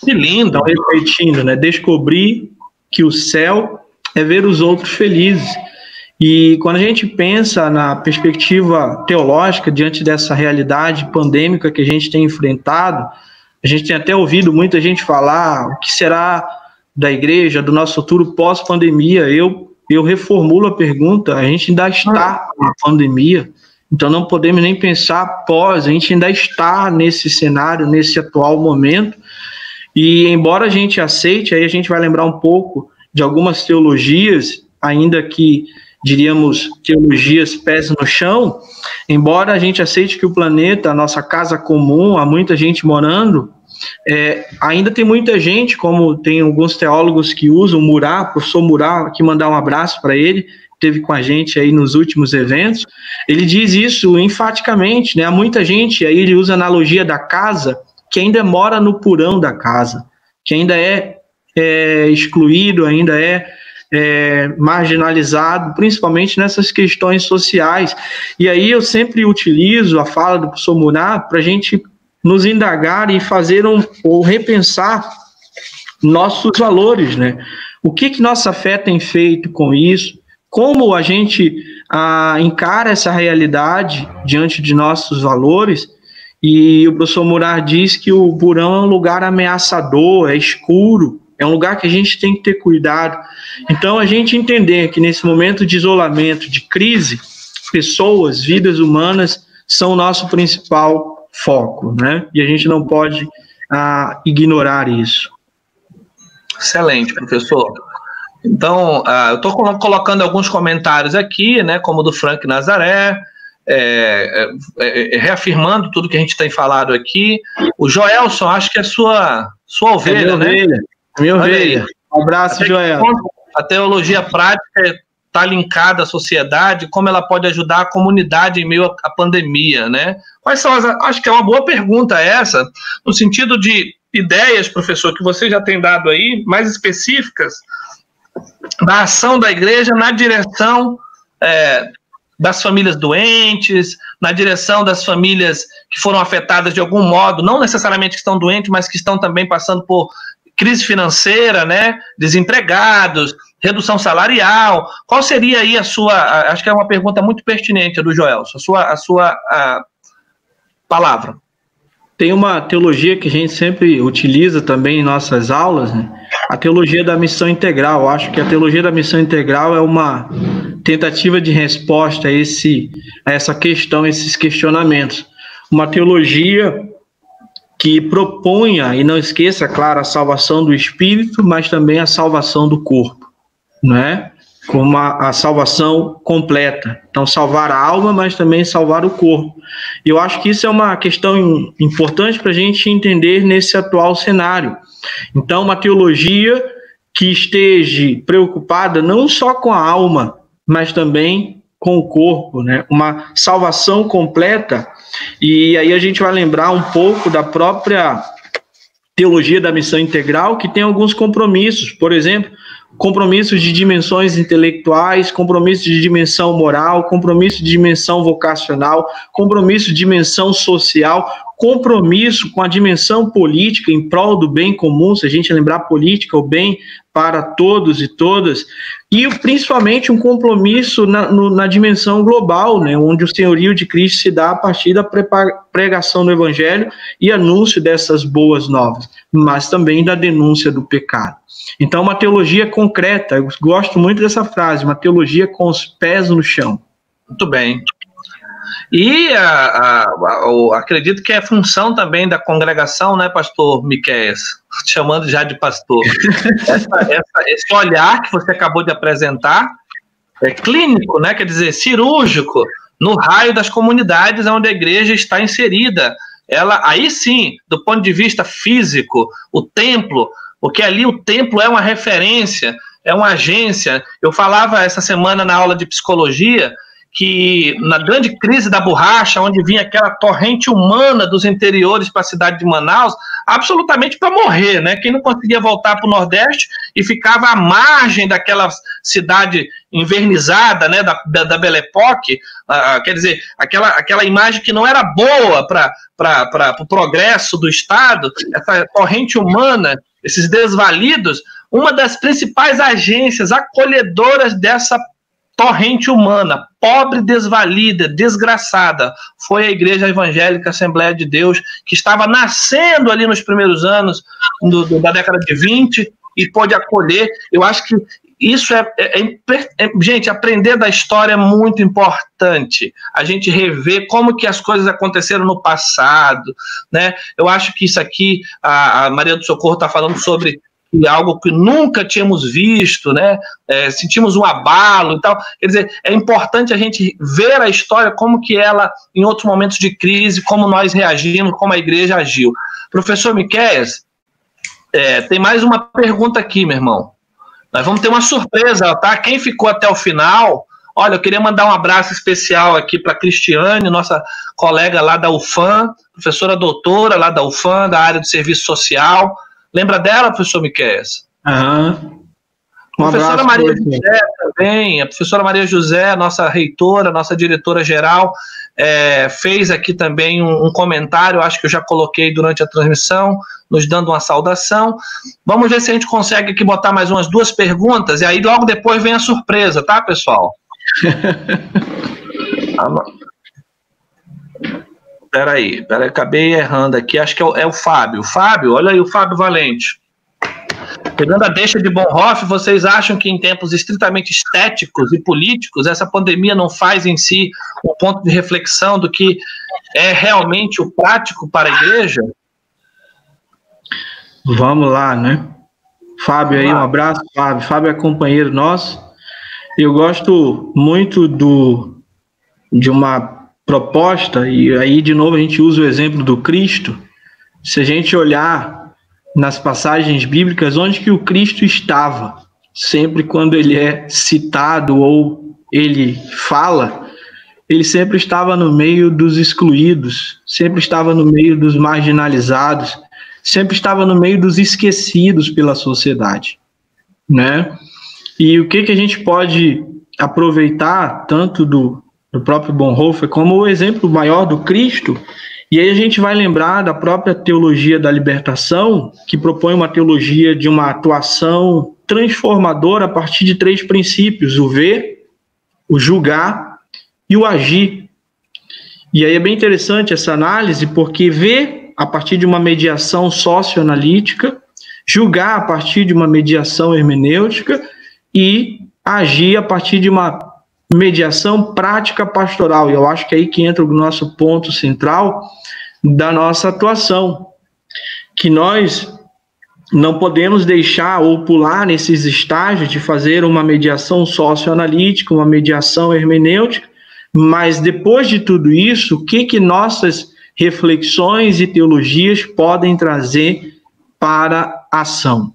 Que lindo! Então, repetindo, né? Descobri que o céu é ver os outros felizes. E quando a gente pensa na perspectiva teológica, diante dessa realidade pandêmica que a gente tem enfrentado, a gente tem até ouvido muita gente falar o que será da igreja, do nosso futuro pós-pandemia. Eu reformulo a pergunta, a gente ainda está na pandemia, então não podemos nem pensar pós, a gente ainda está nesse cenário, nesse atual momento, e embora a gente aceite, aí a gente vai lembrar um pouco de algumas teologias, ainda que diríamos, teologias pés no chão, embora a gente aceite que o planeta, a nossa casa comum, há muita gente morando, ainda tem muita gente, como tem alguns teólogos que usam o Murat, o professor Murat, aqui mandar um abraço para ele, teve com a gente aí nos últimos eventos, ele diz isso enfaticamente, né? Há muita gente, aí ele usa a analogia da casa, que ainda mora no porão da casa, que ainda é excluído, ainda é marginalizado, principalmente nessas questões sociais. E aí eu sempre utilizo a fala do professor Murat para a gente nos indagar e fazer ou repensar nossos valores, né? O que nossa fé tem feito com isso? Como a gente encara essa realidade diante de nossos valores? E o professor Murat diz que o porão é um lugar ameaçador, é escuro, é um lugar que a gente tem que ter cuidado. Então, a gente entender que nesse momento de isolamento, de crise, pessoas, vidas humanas, são o nosso principal foco, né? E a gente não pode ignorar isso. Excelente, professor. Então, eu estou colocando alguns comentários aqui, né, como o do Frank Nazaré, reafirmando tudo que a gente tem falado aqui. O Joelson, acho que é sua ovelha, né? Minha ovelha. Um abraço, Joel. A teologia prática está linkada à sociedade, como ela pode ajudar a comunidade em meio à pandemia, né? Quais são acho que é uma boa pergunta essa, no sentido de ideias, professor, que você já tem dado aí, mais específicas, da ação da igreja na direção das famílias doentes, na direção das famílias que foram afetadas de algum modo, não necessariamente que estão doentes, mas que estão também passando por crise financeira, né, desempregados, redução salarial. Qual seria aí a sua, acho que é uma pergunta muito pertinente a do Joelson, a sua palavra. Tem uma teologia que a gente sempre utiliza também em nossas aulas, né? A teologia da missão integral. Eu acho que a teologia da missão integral é uma tentativa de resposta a essa questão, esses questionamentos. Uma teologia que proponha, e não esqueça, claro, a salvação do espírito, mas também a salvação do corpo, né? Como a salvação completa. Então, salvar a alma, mas também salvar o corpo. E eu acho que isso é uma questão importante para a gente entender nesse atual cenário. Então, uma teologia que esteja preocupada não só com a alma, mas também com o corpo, né? Uma salvação completa. E aí a gente vai lembrar um pouco da própria teologia da missão integral, que tem alguns compromissos. Por exemplo, compromissos de dimensões intelectuais, compromissos de dimensão moral, compromisso de dimensão vocacional, compromisso de dimensão social, compromisso com a dimensão política em prol do bem comum, se a gente lembrar política, o bem para todos e todas, e principalmente um compromisso na dimensão global, né, onde o senhorio de Cristo se dá a partir da pregação do Evangelho e anúncio dessas boas novas, mas também da denúncia do pecado. Então, uma teologia concreta, eu gosto muito dessa frase, uma teologia com os pés no chão. Muito bem. E acredito que é função também da congregação, né, pastor Miqueias? Chamando já de pastor. Esse olhar que você acabou de apresentar é clínico, né, quer dizer, cirúrgico, no raio das comunidades onde a igreja está inserida. Ela, aí sim, do ponto de vista físico, o templo, porque ali o templo é uma referência, é uma agência. Eu falava essa semana na aula de psicologia que na grande crise da borracha, onde vinha aquela torrente humana dos interiores para a cidade de Manaus, absolutamente para morrer, né? Quem não conseguia voltar para o Nordeste e ficava à margem daquela cidade invernizada, né, da Belle Époque, quer dizer, aquela imagem que não era boa para o progresso do Estado, essa corrente humana, esses desvalidos, uma das principais agências acolhedoras dessa torrente humana, pobre, desvalida, desgraçada, foi a Igreja Evangélica Assembleia de Deus, que estava nascendo ali nos primeiros anos da década de 20 e pôde acolher. Eu acho que isso gente, aprender da história é muito importante. A gente rever como que as coisas aconteceram no passado, né? Eu acho que isso aqui, a Maria do Socorro está falando sobre algo que nunca tínhamos visto, né? Sentimos um abalo e tal. Quer dizer, é importante a gente ver a história, como que ela, em outros momentos de crise, como nós reagimos, como a igreja agiu. Professor Miqueias, tem mais uma pergunta aqui, meu irmão. Nós vamos ter uma surpresa, tá? Quem ficou até o final, olha, eu queria mandar um abraço especial aqui para a Cristiane, nossa colega lá da UFAM, professora doutora lá da UFAM, da área de serviço social. Lembra dela, professor Miqueias? Aham. Professora Maria José também, a professora Maria José, nossa reitora, nossa diretora-geral, fez aqui também um comentário, acho que eu já coloquei durante a transmissão, nos dando uma saudação. Vamos ver se a gente consegue aqui botar mais umas 2 perguntas, e aí logo depois vem a surpresa, tá, pessoal? Peraí, acabei errando aqui, acho que é o Fábio. Fábio, olha aí o Fábio Valente. Pegando a deixa de Bonhoeffer, vocês acham que em tempos estritamente estéticos e políticos, essa pandemia não faz em si um ponto de reflexão do que é realmente o prático para a igreja? Vamos lá, né? Fábio aí, um abraço, Fábio. Fábio é companheiro nosso. Eu gosto muito de uma proposta, e aí de novo a gente usa o exemplo do Cristo. Se a gente olhar nas passagens bíblicas, onde que o Cristo estava, sempre quando ele é citado ou ele fala, ele sempre estava no meio dos excluídos, sempre estava no meio dos marginalizados, sempre estava no meio dos esquecidos pela sociedade, né? E o que a gente pode aproveitar tanto do próprio Bonhoeffer como o exemplo maior do Cristo. E aí a gente vai lembrar da própria teologia da libertação, que propõe uma teologia de uma atuação transformadora a partir de 3 princípios: o ver, o julgar e o agir. E aí é bem interessante essa análise, porque ver a partir de uma mediação socioanalítica, julgar a partir de uma mediação hermenêutica e agir a partir de uma mediação prática pastoral. E eu acho que é aí que entra o nosso ponto central da nossa atuação, que nós não podemos deixar ou pular nesses estágios de fazer uma mediação socioanalítica, uma mediação hermenêutica, mas depois de tudo isso, o que nossas reflexões e teologias podem trazer para a ação,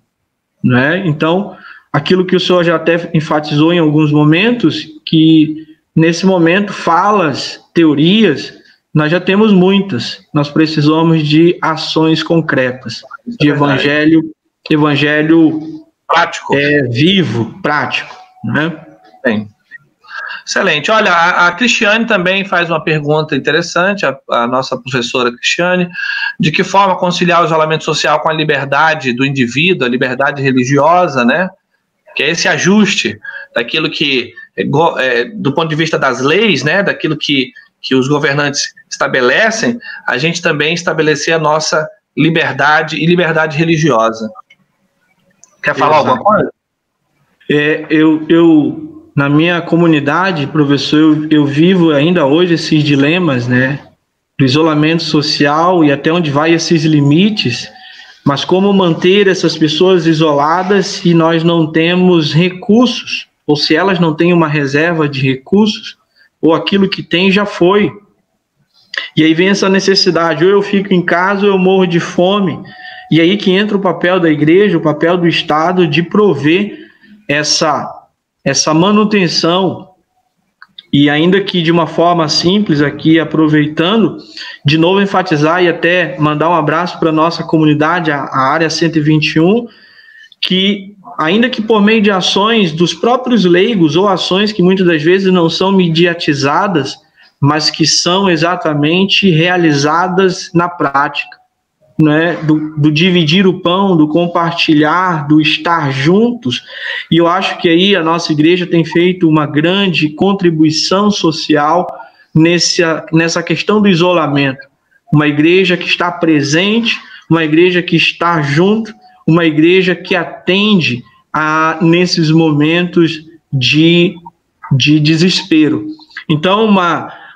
né? Então, aquilo que o senhor já até enfatizou em alguns momentos, que nesse momento falas, teorias, nós já temos muitas. Nós precisamos de ações concretas, de evangelho prático, vivo, prático, né? Bem, excelente. Olha, a Cristiane também faz uma pergunta interessante, a nossa professora Cristiane: de que forma conciliar o isolamento social com a liberdade do indivíduo, a liberdade religiosa, né? Que é esse ajuste daquilo que, do ponto de vista das leis, né, daquilo que os governantes estabelecem, a gente também estabelecer a nossa liberdade e liberdade religiosa. Quer falar alguma coisa? Eu na minha comunidade, professor, eu vivo ainda hoje esses dilemas, né, do isolamento social e até onde vai esses limites. Mas como manter essas pessoas isoladas se nós não temos recursos, ou se elas não têm uma reserva de recursos, ou aquilo que tem já foi. E aí vem essa necessidade: ou eu fico em casa ou eu morro de fome. E aí que entra o papel da igreja, o papel do Estado de prover essa manutenção. E ainda que de uma forma simples aqui, aproveitando, de novo enfatizar e até mandar um abraço para a nossa comunidade, a área 121, que ainda que por meio de ações dos próprios leigos, ou ações que muitas das vezes não são mediatizadas, mas que são exatamente realizadas na prática, né? Do dividir o pão, do compartilhar, do estar juntos. E eu acho que aí a nossa igreja tem feito uma grande contribuição social nessa questão do isolamento. Uma igreja que está presente, uma igreja que está junto, uma igreja que atende nesses momentos de desespero. Então,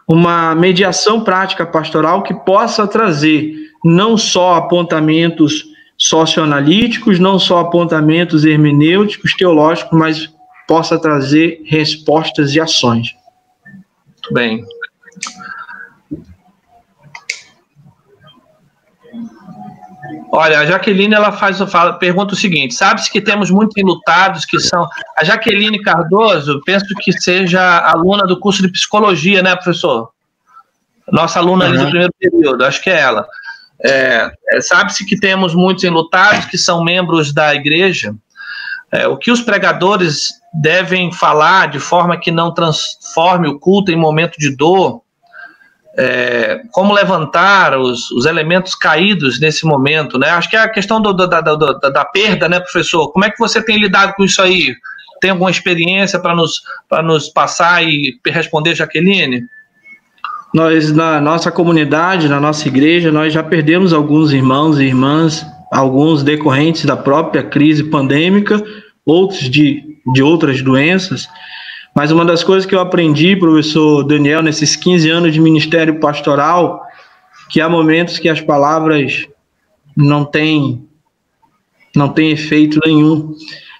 uma mediação prática pastoral que possa trazer não só apontamentos socioanalíticos, não só apontamentos hermenêuticos, teológicos, mas possa trazer respostas e ações. Muito bem. Olha, a Jaqueline, ela pergunta o seguinte: sabe-se que temos muitos enlutados que são... A Jaqueline Cardoso, penso que seja aluna do curso de psicologia, né, professor? Nossa aluna ali do primeiro período, acho que é ela. Sabe-se que temos muitos enlutados que são membros da igreja. O que os pregadores devem falar de forma que não transforme o culto em momento de dor? Como levantar os elementos caídos nesse momento, né? Acho que é a questão da perda, né, professor? Como é que você tem lidado com isso aí? Tem alguma experiência para nos passar e responder, Jaqueline? Nós, na nossa comunidade, na nossa igreja, nós já perdemos alguns irmãos e irmãs, alguns decorrentes da própria crise pandêmica, outros de outras doenças. Mas uma das coisas que eu aprendi, professor Daniel, nesses 15 anos de ministério pastoral, que há momentos que as palavras não têm efeito nenhum.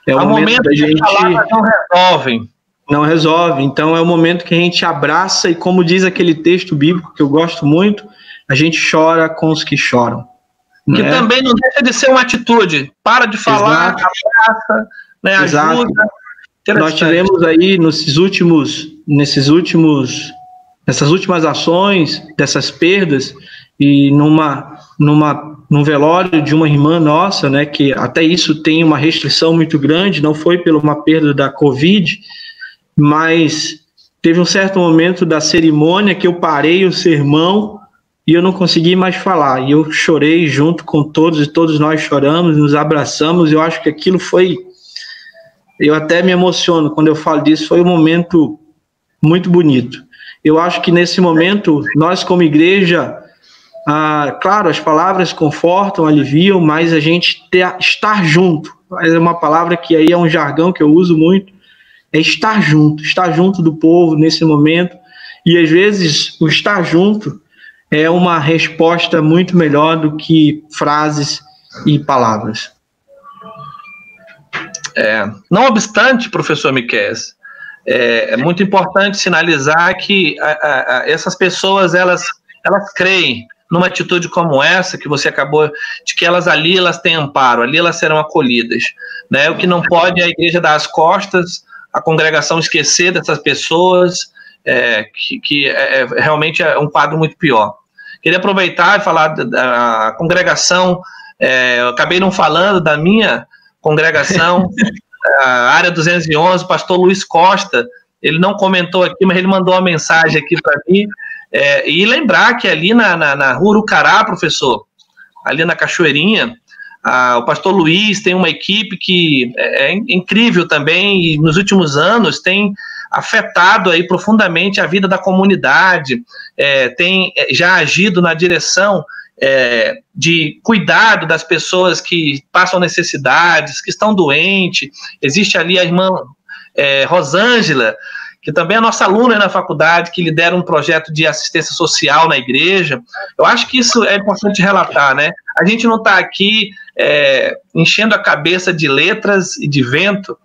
É o momento da gente... As palavras não resolvem. Não resolve. Então é o momento que a gente abraça e, como diz aquele texto bíblico que eu gosto muito, a gente chora com os que choram. Que também não deixa de ser uma atitude. Para de falar, abraça, né, ajuda. Nós tivemos aí nessas últimas ações, dessas perdas, e num velório de uma irmã nossa, né, que até isso tem uma restrição muito grande, não foi por uma perda da Covid, mas teve um certo momento da cerimônia que eu parei o sermão e eu não consegui mais falar, e eu chorei junto com todos, e todos nós choramos, nos abraçamos. Eu acho que aquilo foi... Eu até me emociono quando eu falo disso, foi um momento muito bonito. Eu acho que nesse momento, nós como igreja, claro, as palavras confortam, aliviam, mas a gente estar junto, é uma palavra que aí é um jargão que eu uso muito, é estar junto do povo nesse momento, e às vezes o estar junto é uma resposta muito melhor do que frases e palavras. Não obstante, professor Miqueias, é muito importante sinalizar que essas pessoas, elas creem numa atitude como essa, que você acabou, de que elas têm amparo, ali elas serão acolhidas, né? O que não pode é a igreja dar as costas, a congregação esquecer dessas pessoas, que realmente é um quadro muito pior. Queria aproveitar e falar da congregação, eu acabei não falando da minha congregação, a área 211, o pastor Luiz Costa, ele não comentou aqui, mas ele mandou uma mensagem aqui para mim, e lembrar que ali na Rua Urucará, professor, ali na Cachoeirinha, o pastor Luiz tem uma equipe que é incrível também, e nos últimos anos tem afetado aí profundamente a vida da comunidade, tem já agido na direção de cuidado das pessoas que passam necessidades, que estão doentes. Existe ali a irmã Rosângela, que também é nossa aluna na faculdade, que lidera um projeto de assistência social na igreja. Eu acho que isso é importante relatar, né? A gente não está aqui enchendo a cabeça de letras e de vento,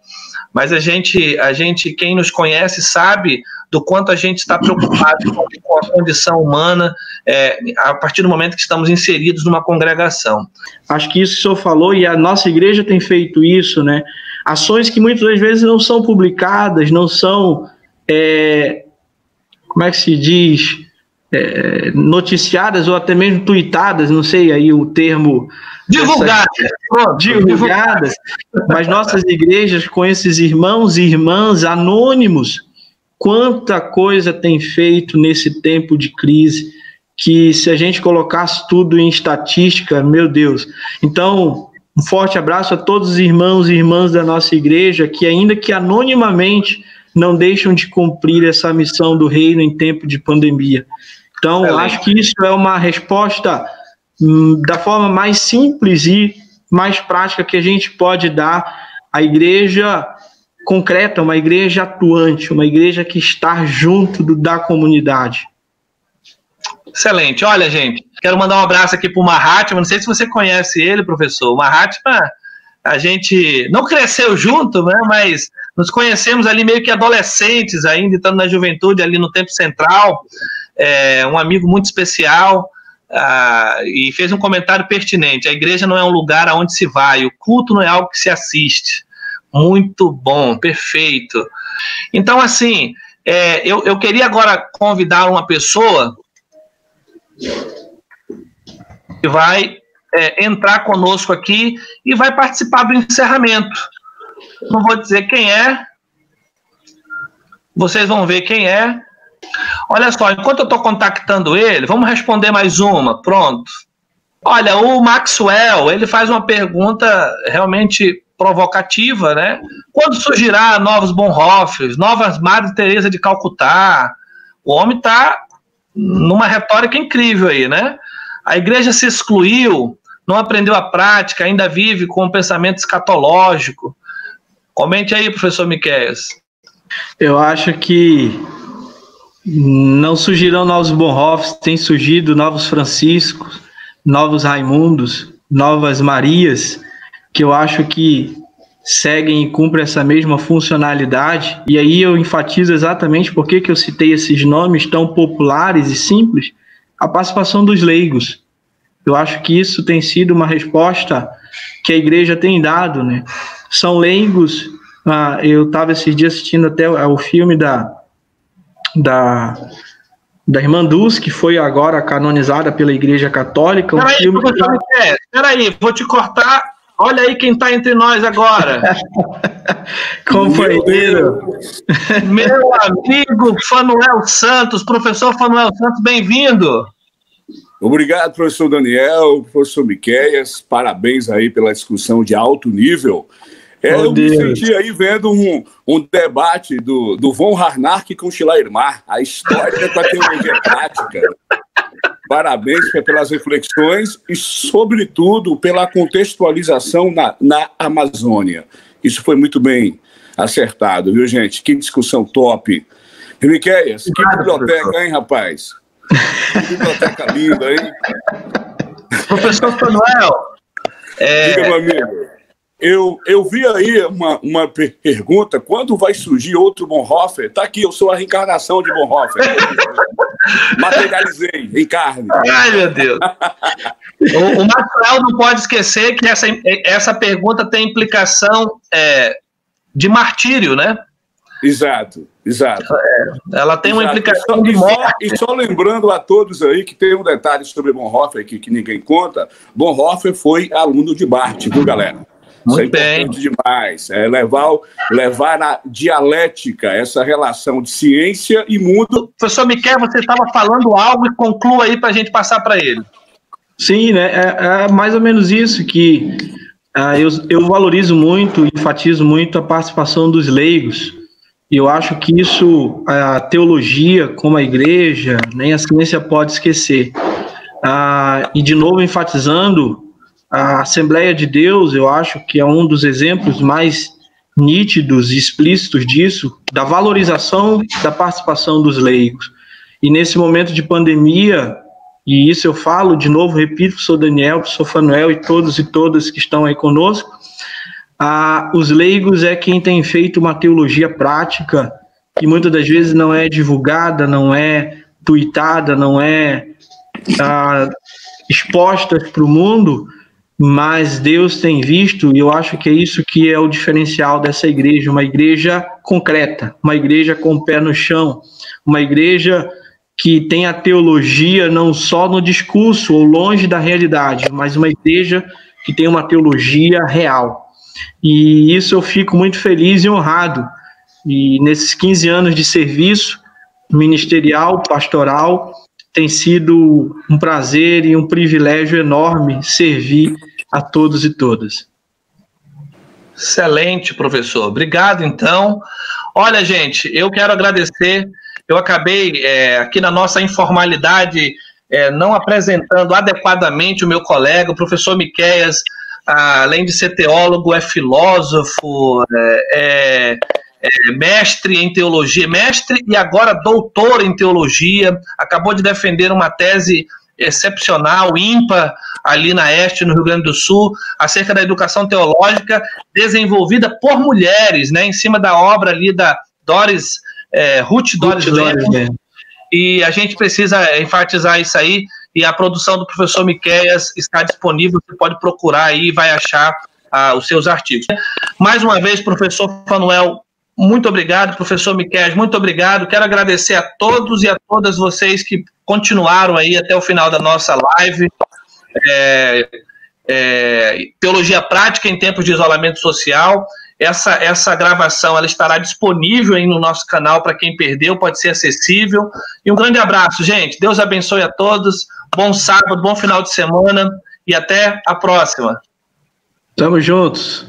mas a gente, quem nos conhece, sabe do quanto a gente está preocupado com a condição humana a partir do momento que estamos inseridos numa congregação. Acho que isso que o senhor falou, e a nossa igreja tem feito isso, né? Ações que muitas vezes não são publicadas, não são, como é que se diz, noticiadas ou até mesmo tuitadas, não sei aí o termo... Divulgadas, mas nossas igrejas com esses irmãos e irmãs anônimos, quanta coisa tem feito nesse tempo de crise, que se a gente colocasse tudo em estatística, meu Deus. Então, um forte abraço a todos os irmãos e irmãs da nossa igreja, que ainda que anonimamente não deixam de cumprir essa missão do reino em tempo de pandemia. Então, acho que isso é uma resposta da forma mais simples e mais prática que a gente pode dar à igreja concreta, uma igreja atuante, uma igreja que está junto da comunidade. Excelente. Olha, gente, quero mandar um abraço aqui para o Mahatma. Não sei se você conhece ele, professor. O Mahatma, a gente não cresceu junto, né, mas nos conhecemos ali meio que adolescentes ainda, estando na juventude ali no Tempo Central. Um amigo muito especial, e fez um comentário pertinente. A igreja não é um lugar aonde se vai, o culto não é algo que se assiste. Muito bom, perfeito. Então, assim, eu queria agora convidar uma pessoa que vai entrar conosco aqui e vai participar do encerramento. Não vou dizer quem é, vocês vão ver quem é. Olha só, enquanto eu estou contactando ele, vamos responder mais uma, pronto. Olha, o Maxwell, ele faz uma pergunta realmente provocativa, né? Quando surgirá novos Bonhoeffers, novas Madre Teresa de Calcutá? O homem está numa retórica incrível aí, né? A igreja se excluiu, não aprendeu a prática, ainda vive com um pensamento escatológico. Comente aí, professor Miqueias. Eu acho que não surgirão novos Bonhoeffers, tem surgido novos Franciscos, novos Raimundos, novas Marias, que eu acho que seguem e cumprem essa mesma funcionalidade. E aí eu enfatizo exatamente por que eu citei esses nomes tão populares e simples, a participação dos leigos. Eu acho que isso tem sido uma resposta que a igreja tem dado, né? São leigos. Eu estava esses dias assistindo até o filme da irmã Dulce, que foi agora canonizada pela Igreja Católica. Peraí, vou te cortar. Olha aí quem está entre nós agora. Companheiro. Meu amigo Fanuel Santos, professor Fanuel Santos, bem-vindo. Obrigado, professor Daniel, professor Miqueias, parabéns aí pela discussão de alto nível. Eu me senti aí vendo um debate do von Harnack com Schleiermacher, a história da teologia prática. Parabéns pelas reflexões e, sobretudo, pela contextualização na Amazônia. Isso foi muito bem acertado, viu, gente? Que discussão top. Miqueias, que biblioteca, hein, rapaz? Que biblioteca linda, hein? Professor Fanuel. Diga, meu amigo. Eu vi aí uma pergunta, quando vai surgir outro Bonhoeffer? Tá aqui, eu sou a reencarnação de Bonhoeffer. Materializei em carne. Ai, meu Deus. O Maxwell não pode esquecer que essa pergunta tem implicação de martírio, né? Exato. Ela tem uma implicação de morte. E só lembrando a todos aí que tem um detalhe sobre Bonhoeffer aqui que ninguém conta. Bonhoeffer foi aluno de Barth, viu, galera? Muito bem. Demais. Levar a dialética, essa relação de ciência e mundo. Professor Miquel, você estava falando algo e conclua aí para a gente passar para ele. Sim, né? É mais ou menos isso que eu valorizo muito, enfatizo muito a participação dos leigos. E eu acho que isso a teologia, como a igreja, nem a ciência pode esquecer. E de novo enfatizando, a Assembleia de Deus, eu acho que é um dos exemplos mais nítidos e explícitos disso, da valorização da participação dos leigos. E nesse momento de pandemia, e isso eu falo, de novo, repito, professor Daniel, professor Fanuel e todos e todas que estão aí conosco, os leigos é quem tem feito uma teologia prática, que muitas das vezes não é divulgada, não é tuitada, não é exposta para o mundo, mas Deus tem visto, e eu acho que é isso que é o diferencial dessa igreja, uma igreja concreta, uma igreja com o pé no chão, uma igreja que tem a teologia não só no discurso ou longe da realidade, mas uma igreja que tem uma teologia real. E isso eu fico muito feliz e honrado. E nesses 15 anos de serviço ministerial, pastoral, tem sido um prazer e um privilégio enorme servir a todos e todas. Excelente, professor. Obrigado, então. Olha, gente, eu quero agradecer. Eu acabei, aqui na nossa informalidade, não apresentando adequadamente o meu colega, o professor Miqueias, além de ser teólogo, é filósofo, mestre em teologia, mestre e agora doutor em teologia, acabou de defender uma tese excepcional, ímpar, ali na Este, no Rio Grande do Sul, acerca da educação teológica desenvolvida por mulheres, né, em cima da obra ali da Ruth Doris Lemos, e a gente precisa enfatizar isso aí. e a produção do professor Miqueias está disponível, você pode procurar aí e vai achar os seus artigos. Mais uma vez, professor Fanuel, muito obrigado, professor Miqueias, muito obrigado. Quero agradecer a todos e a todas vocês que continuaram aí até o final da nossa live. Teologia Prática em Tempos de Isolamento Social. Essa gravação ela estará disponível aí no nosso canal para quem perdeu, pode ser acessível. E um grande abraço, gente. Deus abençoe a todos. Bom sábado, bom final de semana e até a próxima. Tamo juntos.